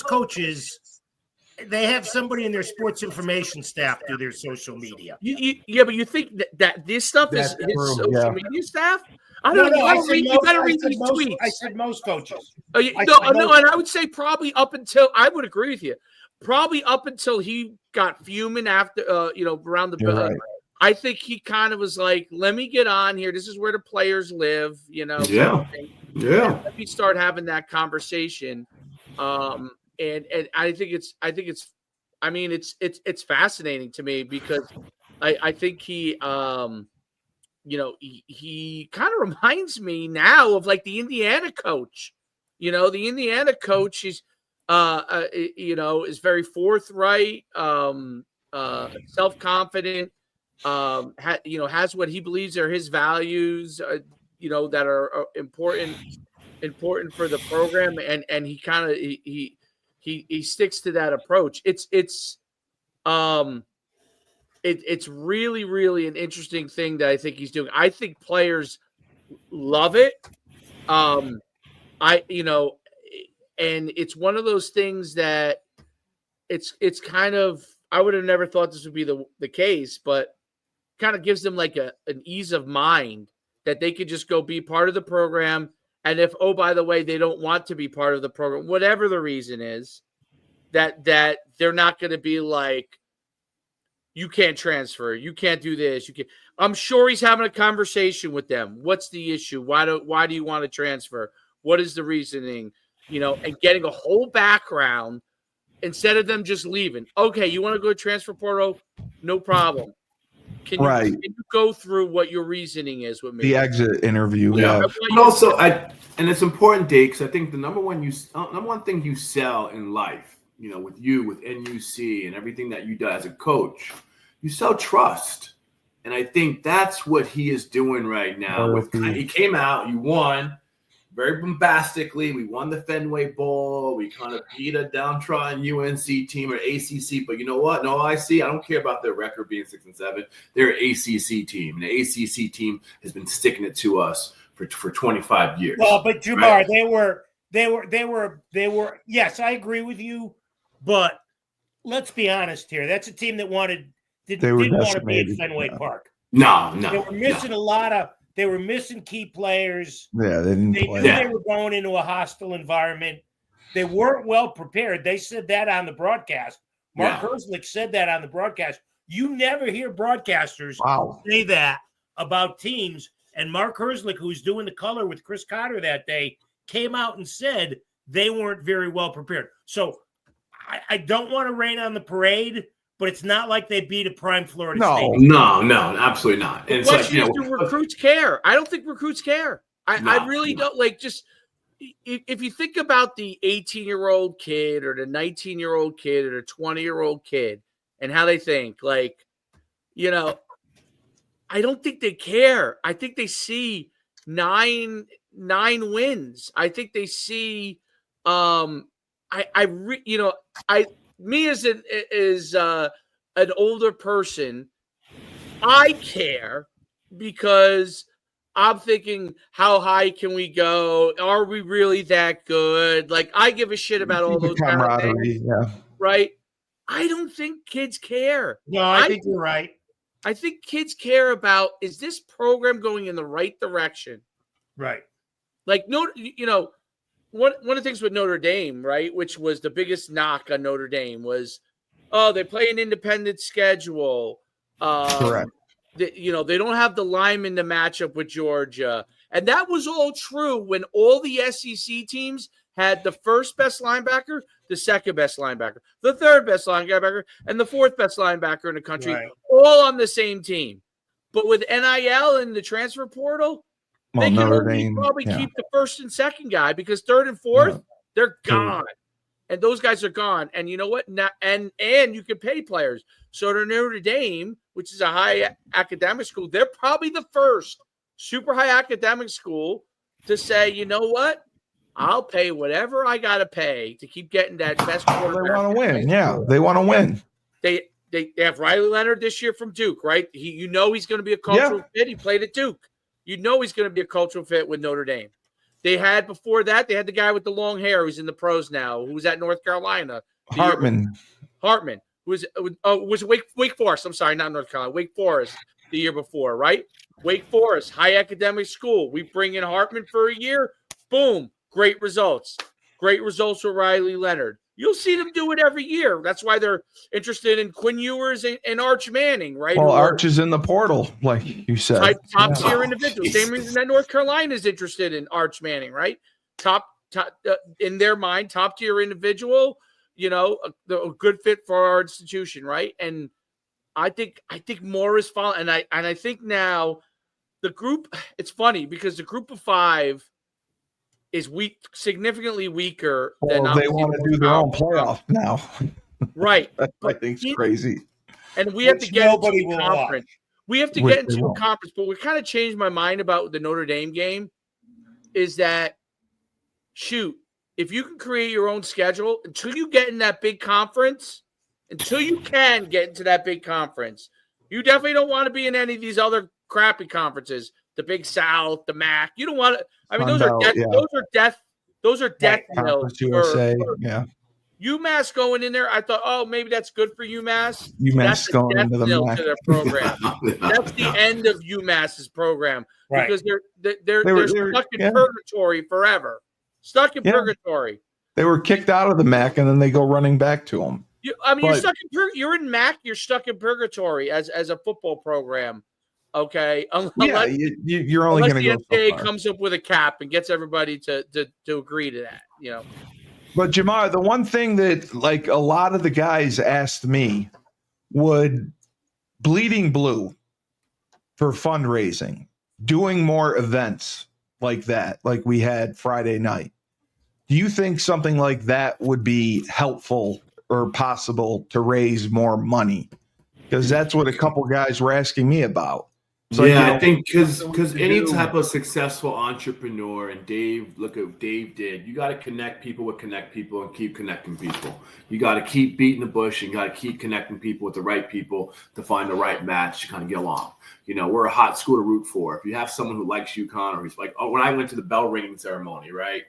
coaches, they have somebody in their sports information staff do their social media. But you think that this stuff is his social media staff? I don't know. You better read these tweets. I said most coaches. And I would say probably up until I would agree with you. Probably up until he got fuming after, around the. Right. I think he kind of was like, "Let me get on here. This is where the players live." Yeah. Let me start having that conversation. And I think it's fascinating to me because I think he he kind of reminds me now of the Indiana coach. The Indiana coach is is very forthright, self-confident, has what he believes are his values, that are important for the program, and he kind of he sticks to that approach. It's really, really an interesting thing that I think he's doing. I think players love it. And it's one of those things that it's kind of, I would have never thought this would be the case, but kind of gives them an ease of mind that they could just go be part of the program. And if, oh, by the way, they don't want to be part of the program, whatever the reason is, that they're not going to be like, you can't transfer, you can't do this, you can't. I'm sure he's having a conversation with them. What's the issue? Why do you want to transfer? What is the reasoning? And getting a whole background instead of them just leaving. Okay, you want to go to transfer portal? No problem. Can you go through what your reasoning is with me? The exit interview. Yeah. Yeah. But also, and it's important, Dave, because I think the number one thing you sell in life, with NUC and everything that you do as a coach, you sell trust. And I think that's what he is doing right now. He came out, you won very bombastically. We won the Fenway Bowl. We kind of beat a downtrodden UNC team or ACC. But you know what? No, I don't care about their record being 6-7. They're an ACC team. And the ACC team has been sticking it to us for 25 years. Well, but Jamar, right? they were. Yes, I agree with you. But let's be honest here. That's a team that didn't want to be at Fenway Park. No. They were missing They were missing key players. Yeah, they didn't play. Knew they were going into a hostile environment. They weren't well prepared. They said that on the broadcast. Mark Herzlich said that on the broadcast. You never hear broadcasters say that about teams. And Mark Herzlich, who's doing the color with Chris Cotter that day, came out and said they weren't very well prepared. So I don't want to rain on the parade, but it's not like they beat a prime Florida State. No, absolutely not. And the question is, do recruits care? I don't think recruits care. I really don't. Like, just if you think about the 18-year-old kid or the 19-year-old kid or the 20-year-old kid and how they think, like, I don't think they care. I think they see nine wins. I think they see me as an older person, I care because I'm thinking, how high can we go? Are we really that good? Like, I give a shit about all those kind of things, right? I don't think kids care. No, I think you're right. I think kids care about, is this program going in the right direction? Right. Like, one of the things with Notre Dame, right, which was the biggest knock on Notre Dame was, they play an independent schedule. Correct. They don't have the linemen to match up with Georgia. And that was all true when all the SEC teams had the first best linebacker, the second best linebacker, the third best linebacker, and the fourth best linebacker in the country, all on the same team. But with NIL and the transfer portal, they can probably keep the first and second guy because third and fourth, they're gone. And those guys are gone. And you know what? And you can pay players. So to Notre Dame, which is a high academic school, they're probably the first super high academic school to say, you know what? I'll pay whatever I got to pay to keep getting that best quarterback. They want to win. Yeah, they want to win. They have Riley Leonard this year from Duke, right? He's going to be a cultural fit. He played at Duke. He's going to be a cultural fit with Notre Dame. Before that, they had the guy with the long hair who's in the pros now, who's at North Carolina. Hartman, who was Wake Forest. I'm sorry, not North Carolina. Wake Forest the year before, right? Wake Forest, high academic school. We bring in Hartman for a year. Boom. Great results. Great results with Riley Leonard. You'll see them do it every year. That's why they're interested in Quinn Ewers and Arch Manning, right? Well, Arch is in the portal, like you said. Top tier individual. Same reason that North Carolina is interested in Arch Manning, right? Top in their mind, top tier individual. A good fit for our institution, right? And I think more is following. And I think now the group. It's funny because the group of five is significantly weaker than they want to do their own playoff now. Right. I think it's crazy. And we have to get into a conference. We have to get into a conference, but what kind of changed my mind about the Notre Dame game is that, if you can create your own schedule until you get in that big conference, you definitely don't want to be in any of these other crappy conferences. The Big South, the MAC. You don't want to. I mean, those are death knells. USA, UMass going in there. I thought, maybe that's good for UMass. UMass going into the MAC. To their program. That's the end of UMass's program because they're stuck in purgatory forever. Stuck in purgatory. They were kicked out of the MAC and then they go running back to them. You're stuck in you're in MAC. You're stuck in purgatory as a football program. Okay, you're only going to go. The NCAA comes up with a cap and gets everybody to agree to that. But Jamar, the one thing that a lot of the guys asked me would Bleeding Blue, for fundraising, doing more events like that, like we had Friday night. Do you think something like that would be helpful or possible to raise more money? Because that's what a couple guys were asking me about. So, I think because something to any do. type of successful entrepreneur, and Dave, look at what Dave did. You got to connect people with connect people and keep connecting people. You got to keep beating the bush and got to keep connecting people with the right people to find the right match to kind of get along. We're a hot school to root for. If you have someone who likes UConn, or he's like, when I went to the bell ringing ceremony, right,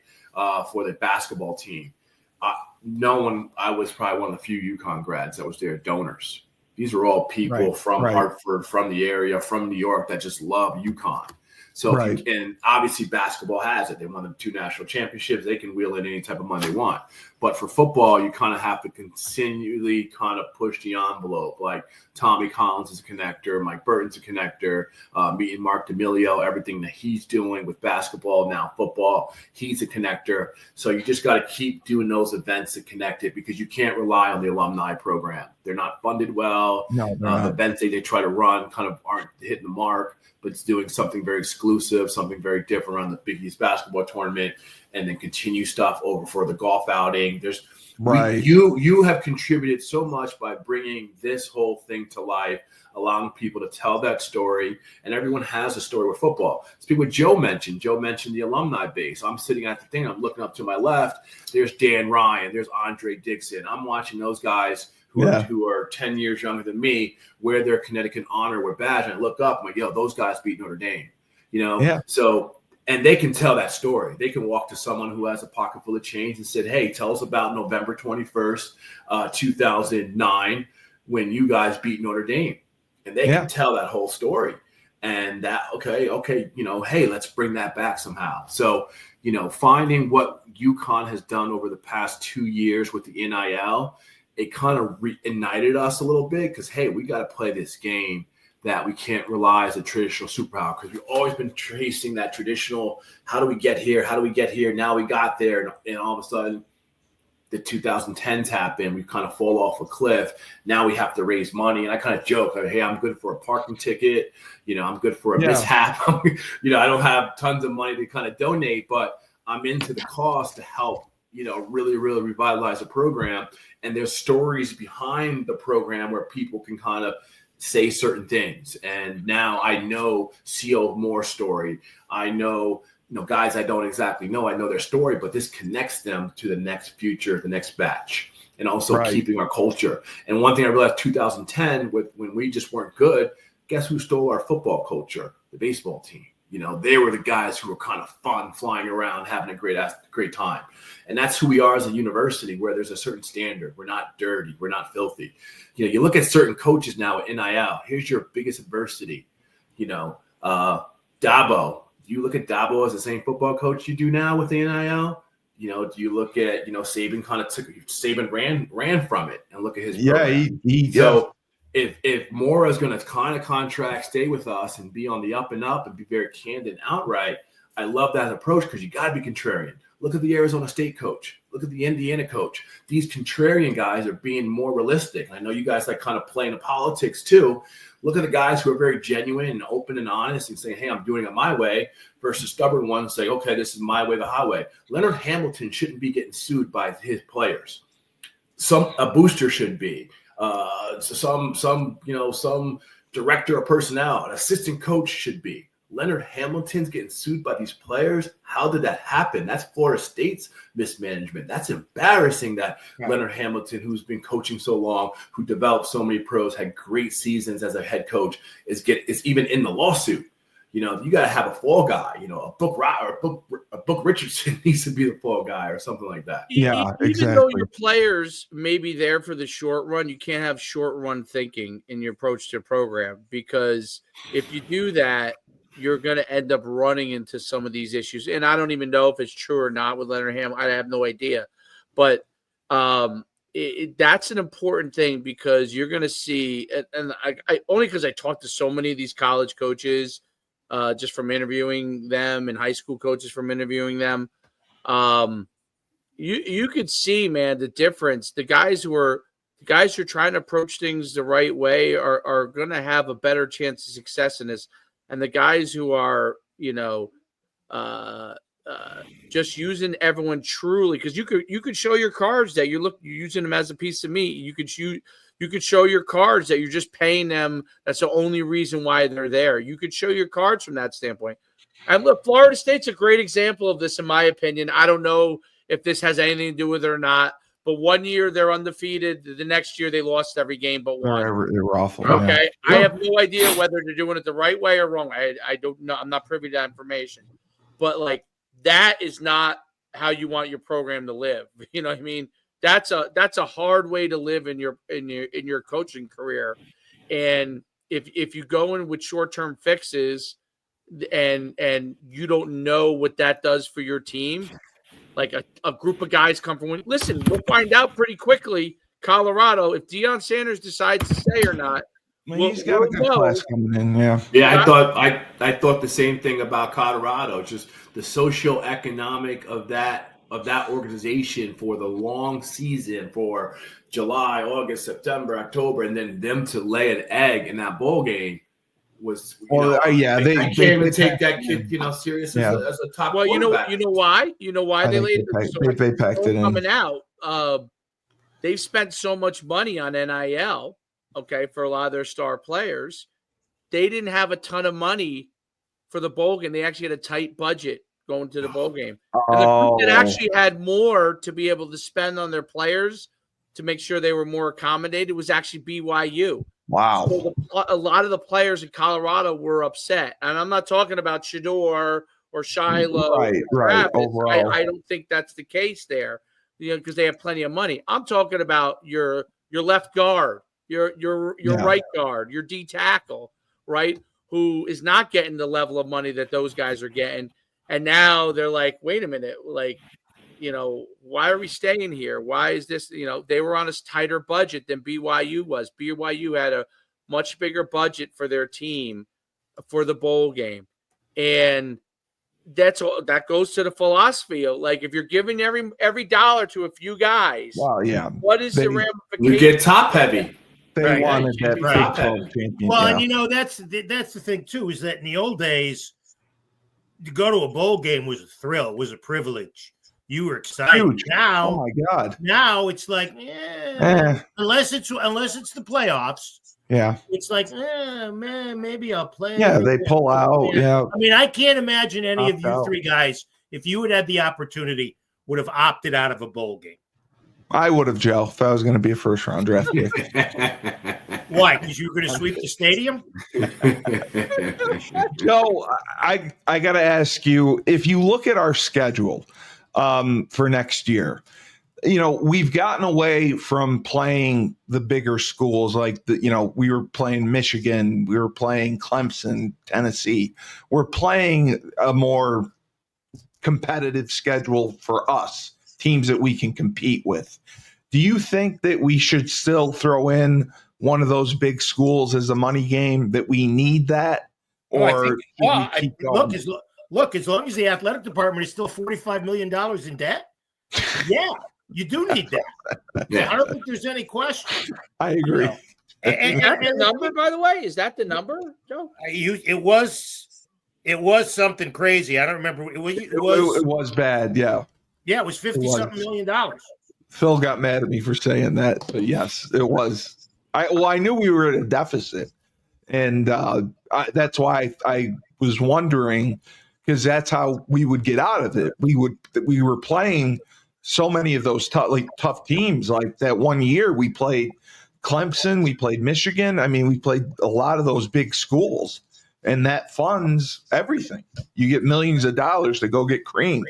for the basketball team, I was probably one of the few UConn grads that was there, donors. These are all people from Hartford, from the area, from New York that just love UConn. So, and obviously basketball has it. They won the 2 national championships. They can wheel in any type of money they want. But for football, you kind of have to continually kind of push the envelope. Like Tommy Collins is a connector. Mike Burton's a connector. Meeting Mark D'Amelio, everything that he's doing with basketball, now football, he's a connector. So you just got to keep doing those events to connect it, because you can't rely on the alumni program. They're not funded well. No, the events they try to run kind of aren't hitting the mark, but it's doing something very exclusive, something very different around the Big East basketball tournament, and then continue stuff over for the golf outing. You have contributed so much by bringing this whole thing to life, allowing people to tell that story, and everyone has a story with football. Speak what Joe mentioned. Joe mentioned the alumni base. I'm sitting at the thing. I'm looking up to my left. There's Dan Ryan. There's Andre Dixon. I'm watching those guys who are 10 years younger than me wear their Connecticut honor badge. And I look up, I'm like, yo, those guys beat Notre Dame. So, and they can tell that story. They can walk to someone who has a pocket full of change and said, hey, tell us about November 21st, 2009, when you guys beat Notre Dame. And they can tell that whole story. And that, okay, hey, let's bring that back somehow. So, finding what UConn has done over the past 2 years with the NIL, it kind of reignited us a little bit, because, hey, we got to play this game that we can't rely as a traditional superpower, because we've always been chasing that traditional, how do we get here? How do we get here? Now we got there, and all of a sudden the 2010s happen. We kind of fall off a cliff. Now we have to raise money. And I kind of joke, hey, I'm good for a parking ticket. I'm good for a mishap. I don't have tons of money to kind of donate, but I'm into the cost to help, really, really revitalize the program. And there's stories behind the program where people can kind of say certain things. And now I know C.O. Moore's story. I know, guys I don't exactly know. I know their story, but this connects them to the next future, the next batch, and also keeping our culture. And one thing I realized 2010, when we just weren't good, guess who stole our football culture? The baseball team. They were the guys who were kind of fun, flying around, having a great time. And that's who we are as a university, where there's a certain standard. We're not dirty. We're not filthy. You look at certain coaches now at NIL. Here's your biggest adversity. Dabo. Do you look at Dabo as the same football coach you do now with the NIL? Do you look at, Saban Saban ran from it, and look at his program. If Mora is going to kind of contract, stay with us, and be on the up and up and be very candid and outright, I love that approach, because you got to be contrarian. Look at the Arizona State coach. Look at the Indiana coach. These contrarian guys are being more realistic. I know you guys like kind of playing the politics too. Look at the guys who are very genuine and open and honest and saying, hey, I'm doing it my way, versus stubborn ones saying, okay, this is my way, the highway. Leonard Hamilton shouldn't be getting sued by his players. A booster should be. Some director of personnel, an assistant coach should be. Leonard Hamilton's getting sued by these players. How did that happen? That's Florida State's mismanagement. That's embarrassing that Leonard Hamilton, who's been coaching so long, who developed so many pros, had great seasons as a head coach, is even in the lawsuit. You got to have a fall guy. A Book Richardson needs to be the fall guy, or something like that. Even though your players may be there for the short run, you can't have short run thinking in your approach to a program, because if you do that, you're going to end up running into some of these issues. And I don't even know if it's true or not with Leonard Ham. I have no idea. But that's an important thing, because you're going to see, and I only because I talked to so many of these college coaches, just from interviewing them, and high school coaches from interviewing them. You could see, man, the difference. The guys who are the guys who are trying to approach things the right way are going to have a better chance of success in this. And the guys who are, just using everyone truly, because you could show your cards that you're using them as a piece of meat. You could show your cards that you're just paying them. That's the only reason why they're there. You could show your cards from that standpoint. And look, Florida State's a great example of this, in my opinion. I don't know if this has anything to do with it or not, but one year they're undefeated. The next year they lost every game but one. They were awful. Okay. Yeah. I have no idea whether they're doing it the right way or wrong. I don't know. I'm not privy to that information. But like, that is not how you want your program to live. You know what I mean? That's a hard way to live in your coaching career. And if you go in with short-term fixes and you don't know what that does for your team, like a group of guys come from – listen, we'll find out pretty quickly, Colorado, if Deion Sanders decides to stay or not. Well, he's got a good class coming in, yeah. Yeah, I thought the same thing about Colorado, just the socioeconomic of that organization for the long season, for July, August, September, October, and then them to lay an egg in that bowl game was they can't even take that kid serious as a top quarterback. You know why they laid it. They packed it in. Coming out, they've spent so much money on NIL. Okay, for a lot of their star players, they didn't have a ton of money for the bowl game. They actually had a tight budget going to the bowl game. And the group that actually had more to be able to spend on their players to make sure they were more accommodated was actually BYU. Wow. So a lot of the players in Colorado were upset. And I'm not talking about Shador or Shiloh. Right. Overall. I don't think that's the case there, because they have plenty of money. I'm talking about your left guard. Your right guard, your D tackle, right, who is not getting the level of money that those guys are getting. And now they're like, wait a minute, like, why are we staying here? Why is this, they were on a tighter budget than BYU was. BYU had a much bigger budget for their team for the bowl game. And that goes to the philosophy of, like, if you're giving every dollar to a few guys, what is the ramification? You get top heavy. They wanted that Big 12 championship. Well, and that's the thing too, is that in the old days, to go to a bowl game was a thrill, was a privilege. You were excited. Huge. Now, oh my God! Now it's like, unless it's the playoffs. Yeah, it's like, man, maybe I'll play. Yeah, they pull out. Yeah, I mean, I can't imagine any of you three guys, if you had the opportunity, would have opted out of a bowl game. I would have, Joe, if I was going to be a first-round draft pick. Why? Because you were going to sweep the stadium? Joe, I got to ask you, if you look at our schedule for next year, we've gotten away from playing the bigger schools. Like, we were playing Michigan, we were playing Clemson, Tennessee. We're playing a more competitive schedule for us, teams that we can compete with. Do you think that we should still throw in one of those big schools as a money game, that we need that? Or look, as long as the athletic department is still $45 million in debt, yeah, you do need that. Yeah. I don't think there's any question. I agree. And the number, by the way, is that the number, Joe? It was something crazy. I don't remember. It was bad. Yeah. Yeah, it was $50-something million. Phil got mad at me for saying that, but yes, it was. I knew we were at a deficit, and that's why I was wondering, because that's how we would get out of it. We were playing so many of those tough teams. Like that one year, we played Clemson, we played Michigan. I mean, we played a lot of those big schools, and that funds everything. You get millions of dollars to go get cream.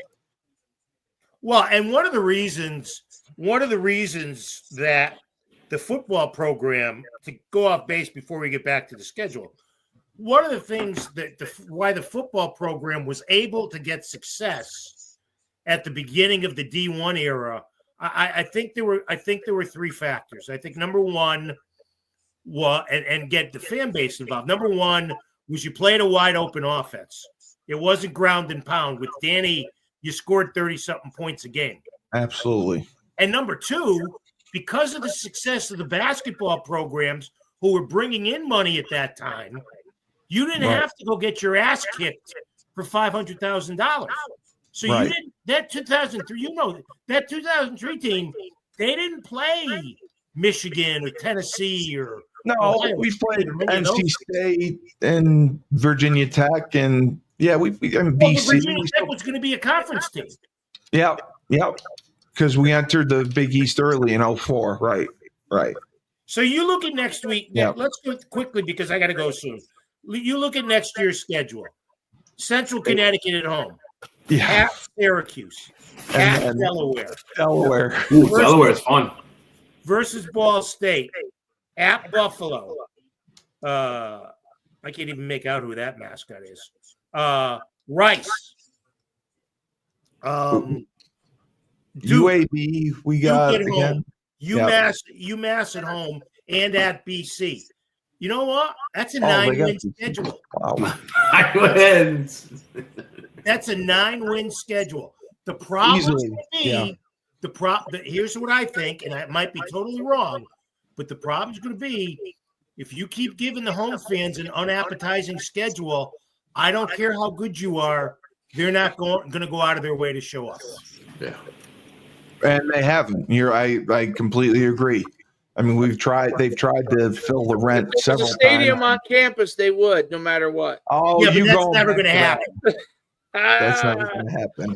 Well, and one of the reasons that the football program, to go off base before we get back to the schedule, one of the things that why the football program was able to get success at the beginning of the D1 era, I think there were three factors. I think number one and get the fan base involved. Number one was you played a wide open offense. It wasn't ground and pound. With Danny, you scored 30-something points a game. Absolutely. And number two, because of the success of the basketball programs who were bringing in money at that time, you didn't have to go get your ass kicked for $500,000. So you didn't. That 2003, that 2003 team, they didn't play Michigan or Tennessee or Ohio. We played NC State and Virginia Tech, and BC. Virginia Tech was going to be a conference team. Yeah, because we entered the Big East early in 2004. Right. So you look at next week. Yeah. Let's go quickly because I got to go soon. You look at next year's schedule. Central Connecticut at home. At Syracuse. At Delaware. Ooh, Delaware is fun. Versus Ball State. At Buffalo. I can't even make out who that mascot is. Rice. UAB, we got again. UMass at home and at BC. You know what? That's a 9-win schedule. Wow. 9 wins. That's a 9-win schedule. The problem is going to be here's what I think, and I might be totally wrong, but the problem is going to be if you keep giving the home fans an unappetizing schedule, I don't care how good you are, they're not going to go out of their way to show up. Yeah. And they haven't. I completely agree. I mean, they've tried to fill the rent several times. There's a stadium on campus, they would, no matter what. Oh, yeah, but that's never going to happen. That's never going to happen.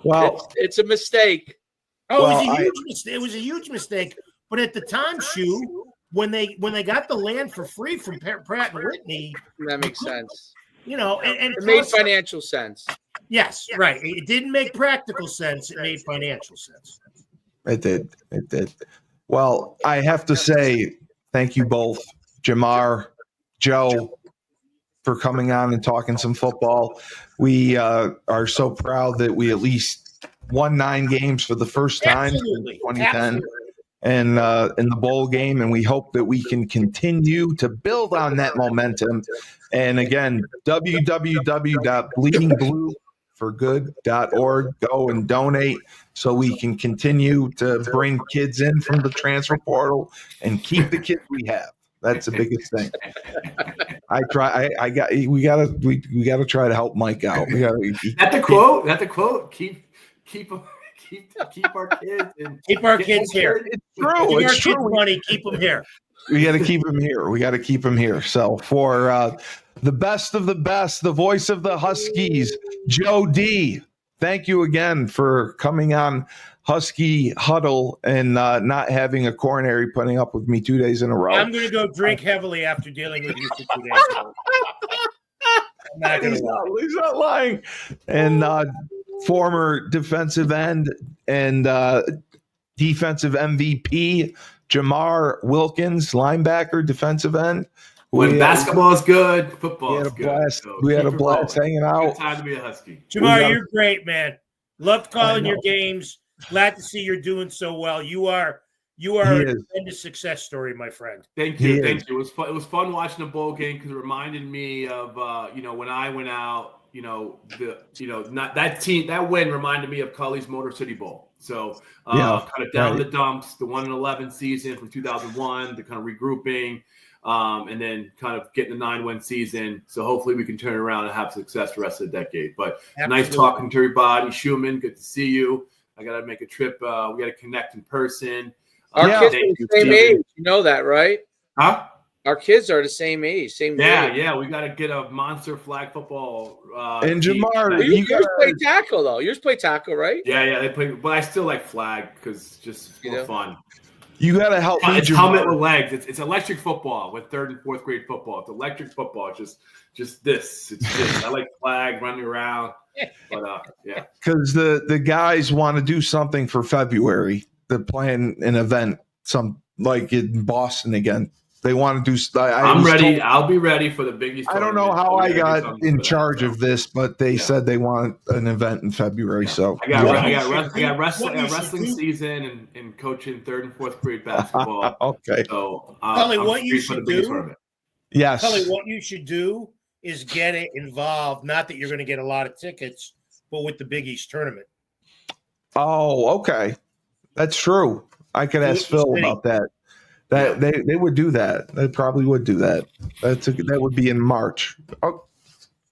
Well, it's a mistake. Oh, it was a huge mistake. It was a huge mistake. But at the time, when they got the land for free from Pratt and Whitney, that makes sense. And it made financial sense. Yes, right. It didn't make practical sense. It made financial sense. It did. Well, I have to say thank you both, Jamar, Joe, for coming on and talking some football. We are so proud that we at least won 9 games for the first time in 2010 and in the bowl game, and we hope that we can continue to build on that momentum. And again, www.bleedingblueforgood.org. Go and donate so we can continue to bring kids in from the transfer portal and keep the kids we have. That's the biggest thing. We gotta try to help Mike out. That's the quote. Keep our kids and keep our kids here. It's true. It's true. Money, keep them here. We got to keep them here. So for the best of the best, the voice of the Huskies, Joe D. Thank you again for coming on Husky Huddle and not having a coronary putting up with me 2 days in a row. I'm going to go drink heavily after dealing with you for 2 days. He's not lying. And former defensive end and defensive MVP, Jamar Wilkins, linebacker, defensive end. When basketball is good, football is good. We had a blast hanging out. Good time to be a Husky. Jamar, you're great, man. Loved calling your games. Glad to see you're doing so well. You are a tremendous success story, my friend. Thank you. It was fun. It was fun watching the bowl game because it reminded me of when I went out. Not that team. That win reminded me of Cully's Motor City Bowl. So kind of down the dumps, the 1-11 season from 2001, the kind of regrouping, and then kind of getting the 9-win season. So hopefully we can turn it around and have success the rest of the decade. But Nice talking to everybody. Schumann, good to see you. I got to make a trip. We got to connect in person. Our kids are the same age. You know that, right? Huh? Our kids are the same age, same grade. Yeah. We got to get a monster flag football. And Jamar, yours play tackle though. Yours play tackle, right? Yeah, they play. But I still like flag because it's just more fun. You got to help me. It's helmet with legs. It's electric football with 3rd and 4th grade football. It's electric football. It's just this. It's this. I like flag running around. But yeah, because the guys want to do something for February. They're playing an event, some like in Boston again. They want to do. I'm ready. I'll be ready for the Big East. I don't know how I got in charge of this, but they said they want an event in February. Yeah. So I got wrestling season and coaching 3rd and 4th grade basketball. Okay. So Cully, what you should do? Yes. Cully, what you should do is get it involved. Not that you're going to get a lot of tickets, but with the Big East tournament. Oh, okay. That's true. I could ask Phil about that. They would do that. They probably would do that. That would be in March. Oh,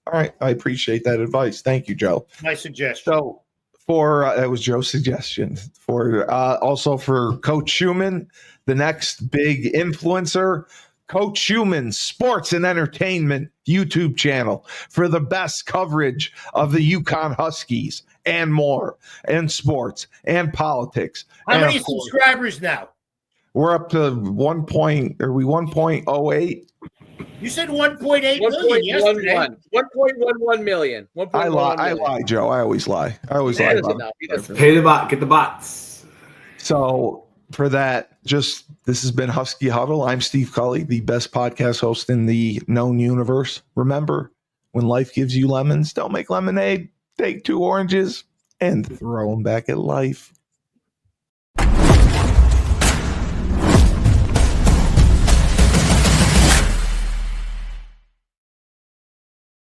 all right. I appreciate that advice. Thank you, Joe. My suggestion. So that was Joe's suggestion for also for Coach Schumann, the next big influencer, Coach Schumann Sports and Entertainment YouTube channel for the best coverage of the UConn Huskies and more, and sports and politics. How many subscribers now? We're up to 1.08? You said 1.8 million yesterday. 1.11 million. I lie, Joe. I always lie. Lie about it. Pay the bot. Get the bots. So for that, this has been Husky Huddle. I'm Steve Cully, the best podcast host in the known universe. Remember, when life gives you lemons, don't make lemonade. Take 2 oranges and throw them back at life.